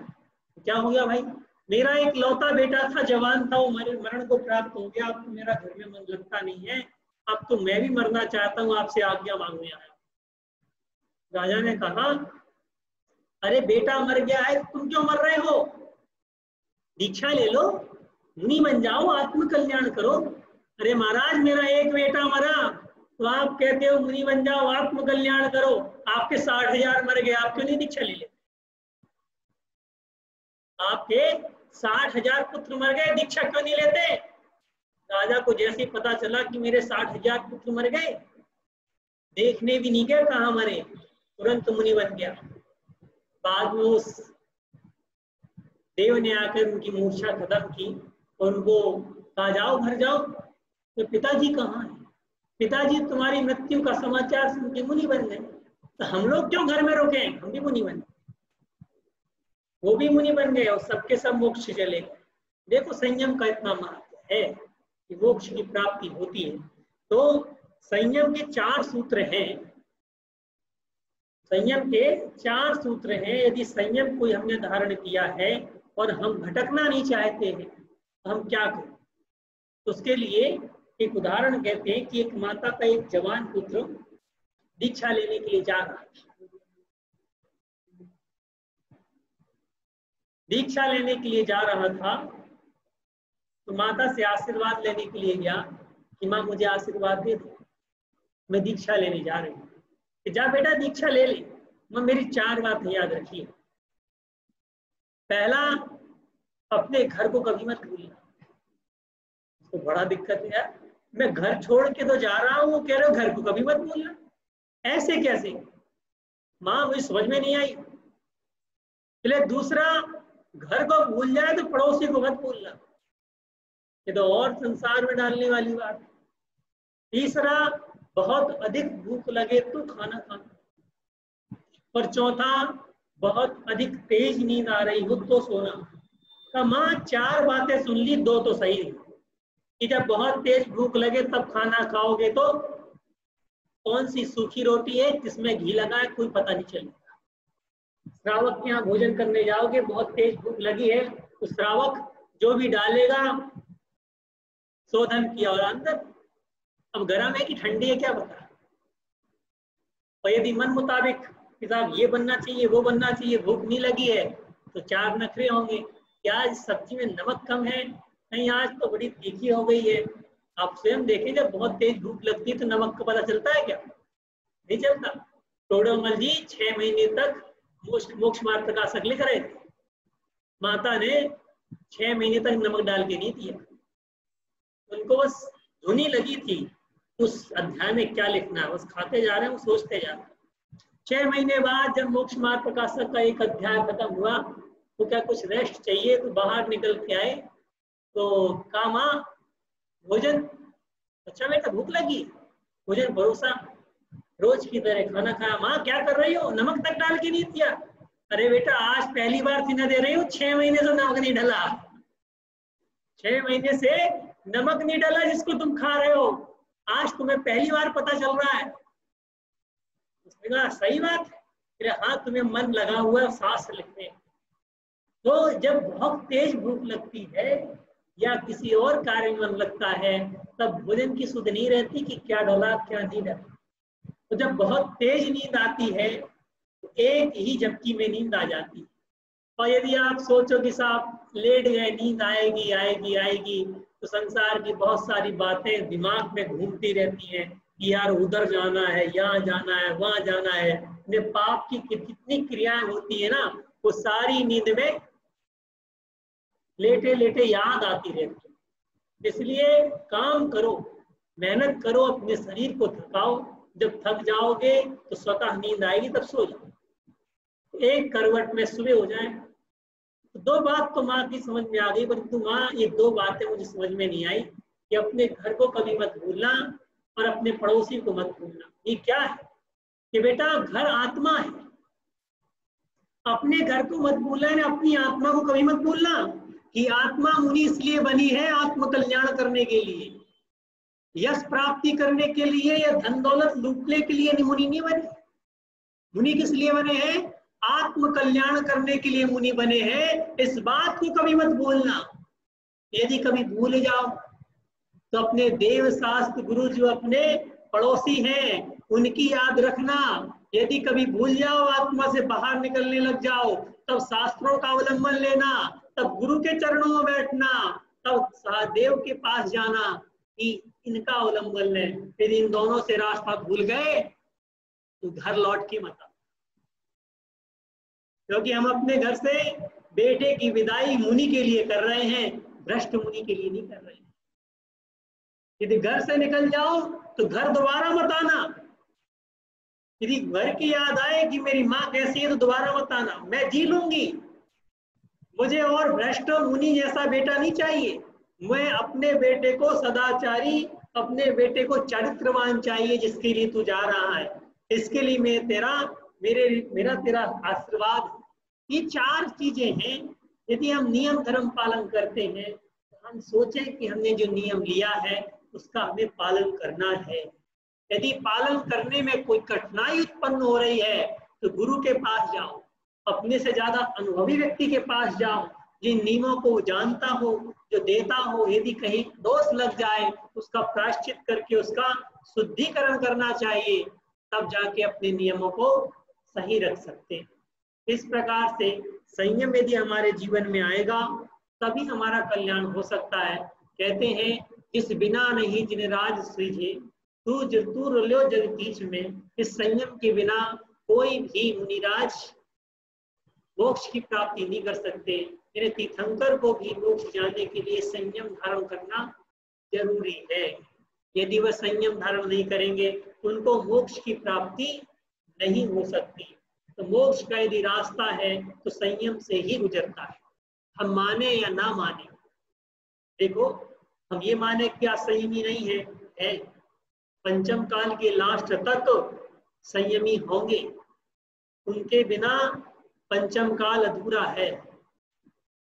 क्या हो गया भाई? मेरा एक लौता बेटा था, जवान था, वो मरण को प्राप्त हो गया, अब तो मेरा घर में मन लगता नहीं है, अब तो मैं भी मरना चाहता हूँ, आपसे आज्ञा मांगने आया। राजा ने कहा अरे बेटा मर गया है, तुम क्यों मर रहे हो? दीक्षा ले लो, मुनि बन जाओ, आत्म कल्याण करो। अरे महाराज मेरा एक बेटा मरा, तो आप कहते हो मुनि बन जाओ, आत्म कल्याण करो, आपके 60,000 मर गए, आप क्यों नहीं दीक्षा ले लेते? आपके 60,000 पुत्र मर गए, दीक्षा क्यों नहीं लेते? राजा को जैसे ही पता चला कि मेरे 60,000 पुत्र मर गए, देखने भी नहीं गए कहाँ मरे, तुरंत मुनि बन गया। बाद में उस देव ने आकर उनकी मूर्छा खत्म की और उनको कहा जाओ घर जाओ। तो पिताजी कहाँ है? पिताजी तुम्हारी मृत्यु का समाचार सुन के मुनि बन गए। तो हम लोग क्यों घर में रुके? हम भी मुनि बन गए, वो भी मुनि बन गए और सबके सब मोक्ष चले गए। देखो संयम का इतना महत्व है कि मोक्ष की प्राप्ति होती है। तो संयम के 4 सूत्र हैं, संयम के 4 सूत्र हैं। यदि संयम को हमने धारण किया है और हम भटकना नहीं चाहते हैं तो हम क्या करें? तो उसके लिए एक उदाहरण कहते हैं कि एक माता का एक जवान पुत्र दीक्षा लेने के लिए जा रहा था। दीक्षा लेने के लिए जा रहा था तो माता से आशीर्वाद लेने के लिए गया कि माँ मुझे आशीर्वाद दे दो, मैं दीक्षा लेने जा रही हूँ। कि जा बेटा दीक्षा ले ले, मैं मेरी 4 बातें याद रखिए। पहला, अपने घर को कभी मत भूलना। तो बड़ा दिक्कत है, मैं घर छोड़ के तो जा रहा हूँ, वो कह रहे हो घर को कभी मत भूलना, ऐसे कैसे? माँ मुझे समझ में नहीं आई। चले दूसरा, घर को भूल जाए तो पड़ोसी को मत भूलना, ये तो और संसार में डालने वाली बात। तीसरा, बहुत अधिक भूख लगे तो खाना खाना। और चौथा, बहुत अधिक तेज नींद आ रही हो तो सोना। तो माँ 4 बातें सुन ली, 2 तो सही है कि जब बहुत तेज भूख लगे तब खाना खाओगे तो कौन सी सूखी रोटी है जिसमें घी लगा है कोई पता नहीं चलेगा। श्रावक के यहाँ भोजन करने जाओगे, बहुत तेज भूख लगी है तो श्रावक जो भी डालेगा शोधन किया और अंदर, अब गर्म है कि ठंडी है क्या पता। और यदि मन मुताबिक कि साहब ये बनना चाहिए वो बनना चाहिए, भूख नहीं लगी है तो 4 नखरे होंगे कि आज सब्जी में नमक कम है, नहीं आज तो बड़ी तीखी हो गई है। आप स्वयं देखें जब बहुत तेज भूख लगती है तो नमक का पता चलता है क्या? नहीं चलता। टोडरमल जी 6 महीने तक मोक्ष मार्ग प्रकाशक लिख रहे थे, माता ने 6 महीने तक नमक डाल के नहीं दिया, उनको बस धुनी लगी थी उस अध्याय में क्या लिखना है, बस खाते जा रहे हैं, वो सोचते जा रहे हैं। 6 महीने बाद जब मोक्ष मार्ग प्रकाशक का एक अध्याय खत्म हुआ तो क्या कुछ रेस्ट चाहिए, तो बाहर निकल के आए तो कहा माँ भोजन। अच्छा बेटा भूख लगी, भोजन भरोसा, रोज की तरह खाना खाया। माँ क्या कर रही हो, नमक तक डाल के नहीं दिया? अरे बेटा आज पहली बार सीना दे रही हूँ, 6 महीने से नमक नहीं डाला, 6 महीने से नमक नहीं डाला जिसको तुम खा रहे हो, आज तुम्हें पहली बार पता चल रहा है। उसने कहा सही बात है, हाँ तुम्हें मन लगा हुआ है सांस लिखने। तो जब बहुत तेज भूख लगती है या किसी और कार्य में मन लगता है तब भोजन की सुध नहीं रहती कि क्या डाला क्या नहीं डाला। तो जब बहुत तेज नींद आती है तो एक ही झपकी में नींद आ जाती है। और यदि आप सोचो कि साहब लेट गए नींद आएगी आएगी आएगी, तो संसार की बहुत सारी बातें दिमाग में घूमती रहती हैं कि यार उधर जाना है, यहाँ जाना है, वहां जाना है। पाप की कितनी क्रियाएं होती है ना, वो सारी नींद में लेटे लेटे याद आती रहती है। इसलिए काम करो, मेहनत करो, अपने शरीर को थकाओ, जब थक जाओगे तो स्वतः नींद आएगी, तब सो जाओ। एक करवट में सुबह हो जाए। तो 2 बात तो माँ की समझ में आ गई, परंतु माँ ये 2 बातें मुझे समझ में नहीं आई कि अपने घर को कभी मत भूलना और अपने पड़ोसी को मत भूलना। ये क्या है कि बेटा घर आत्मा है, अपने घर को मत भूलना, अपनी आत्मा को कभी मत भूलना कि आत्मा मुनि इसलिए बनी है आत्म कल्याण करने के लिए, यश प्राप्ति करने के लिए या धन दौलत लूटने के लिए मुनि नहीं बने। मुनि किस लिए बने हैं? आत्म कल्याण करने के लिए मुनि बने हैं। इस बात को कभी मत भूलना। यदि कभी भूल जाओ तो अपने देव शास्त्र गुरु जो अपने पड़ोसी हैं उनकी याद रखना। यदि कभी भूल जाओ, आत्मा से बाहर निकलने लग जाओ, तब शास्त्रों का अवलंबन लेना, तब गुरु के चरणों में बैठना, तब देव के पास जाना कि इनका अवलंबन लें। यदि इन दोनों से रास्ता भूल गए तो घर लौट के मत आओ, क्योंकि हम अपने घर से बेटे की विदाई मुनि के लिए कर रहे हैं, भ्रष्ट मुनि के लिए नहीं कर रहे हैं। यदि घर से निकल जाओ तो घर दोबारा मत आना। यदि घर की याद आए कि मेरी माँ कैसी है तो दोबारा मत आना, मैं जी लूंगी, मुझे और भ्रष्ट मुनि जैसा बेटा नहीं चाहिए। मैं अपने बेटे को सदाचारी, अपने बेटे को चरित्रवान चाहिए, जिसके लिए तू जा रहा है। इसके लिए मेरा तेरा आशीर्वाद। ये 4 चीजें हैं। यदि हम नियम धर्म पालन करते हैं तो हम सोचें कि हमने जो नियम लिया है उसका हमें पालन करना है। यदि पालन करने में कोई कठिनाई उत्पन्न हो रही है तो गुरु के पास जाओ, अपने से ज्यादा अनुभवी व्यक्ति के पास जाओ, जिन नियमों को जानता हो, जो देता हो। यदि कहीं दोष लग जाए उसका प्रायश्चित करके उसका शुद्धिकरण करना चाहिए, तब जाके अपने नियमों को सही रख सकते हैं। इस प्रकार से संयम यदि हमारे जीवन में आएगा तभी हमारा कल्याण हो सकता है। कहते हैं जिस बिना नहीं जिन राज सृजे, तू रुल्यो जगदीश में। इस संयम के बिना कोई भी मुनिराज मोक्ष की प्राप्ति नहीं कर सकते। मेरे तीर्थंकर को भी मोक्ष जाने के लिए संयम धारण करना जरूरी है। यदि वह संयम धारण नहीं करेंगे उनको मोक्ष की प्राप्ति नहीं हो सकती। तो मोक्ष का यदि रास्ता है तो संयम से ही गुजरता है, हम माने या ना माने। देखो, हम ये माने कि आप संयमी नहीं है, पंचम काल के लास्ट तक संयमी होंगे, उनके बिना पंचम काल अधूरा है।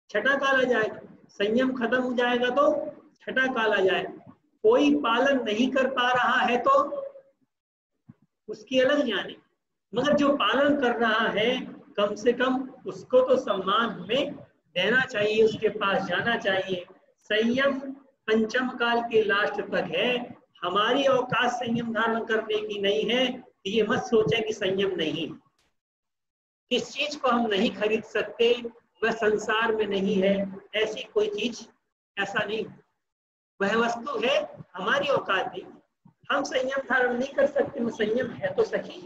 छठा काल आ जाएगा, संयम खत्म हो जाएगा तो छठा काल आ जाएगा। कोई पालन नहीं कर पा रहा है तो उसकी अलग जाने, मगर जो पालन कर रहा है कम से कम उसको तो सम्मान हमें देना चाहिए, उसके पास जाना चाहिए। संयम पंचम काल के लास्ट तक है। हमारी औकात संयम धारण करने की नहीं है, ये मत सोचें कि संयम नहीं। किस चीज को हम नहीं खरीद सकते वह संसार में नहीं है, ऐसी कोई चीज ऐसा नहीं। वह वस्तु है, हमारी औकात नहीं। हम संयम धारण नहीं कर सकते, वो संयम है तो सही,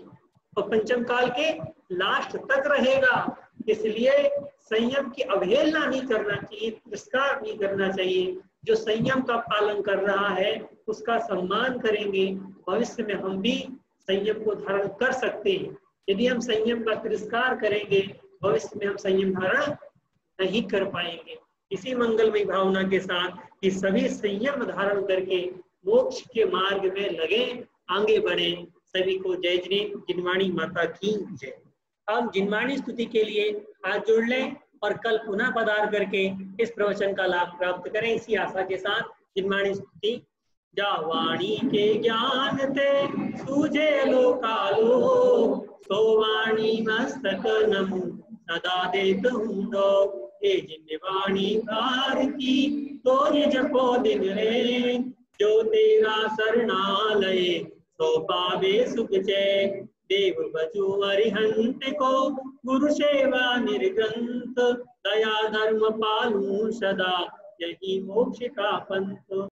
और पंचम काल के लास्ट तक रहेगा। इसलिए संयम की अवहेलना नहीं करना चाहिए, तिरस्कार नहीं करना चाहिए। जो संयम का पालन कर रहा है उसका सम्मान करेंगे, भविष्य में हम भी संयम को धारण कर सकते हैं। यदि हम संयम का तिरस्कार करेंगे भविष्य में हम संयम धारण नहीं कर पाएंगे। इसी मंगलमय भावना के साथ कि सभी संयम धारण करके मोक्ष के मार्ग में लगे, आगे बढ़े। सभी को जय श्री जिनवाणी माता की जय। अब जिनवाणी स्तुति के लिए हाथ जोड़ लें और कल पुनः पधार करके इस प्रवचन का लाभ प्राप्त करें, इसी आशा के साथ जिनवाणी स्तुति। जा वाणी के ज्ञान ते सूझे लोकालो, सो वाणी मस्तक नमु सदा देत हूँ। हे जिनवाणी भारती तो ये जपो दिन रे, जो तेरा शरणालय सो पावे सुख जय। देव बजू अरिहंत को गुरु सेवा निर्ग्रंथ, दया धर्म पालू सदा यही मोक्ष का पंथ।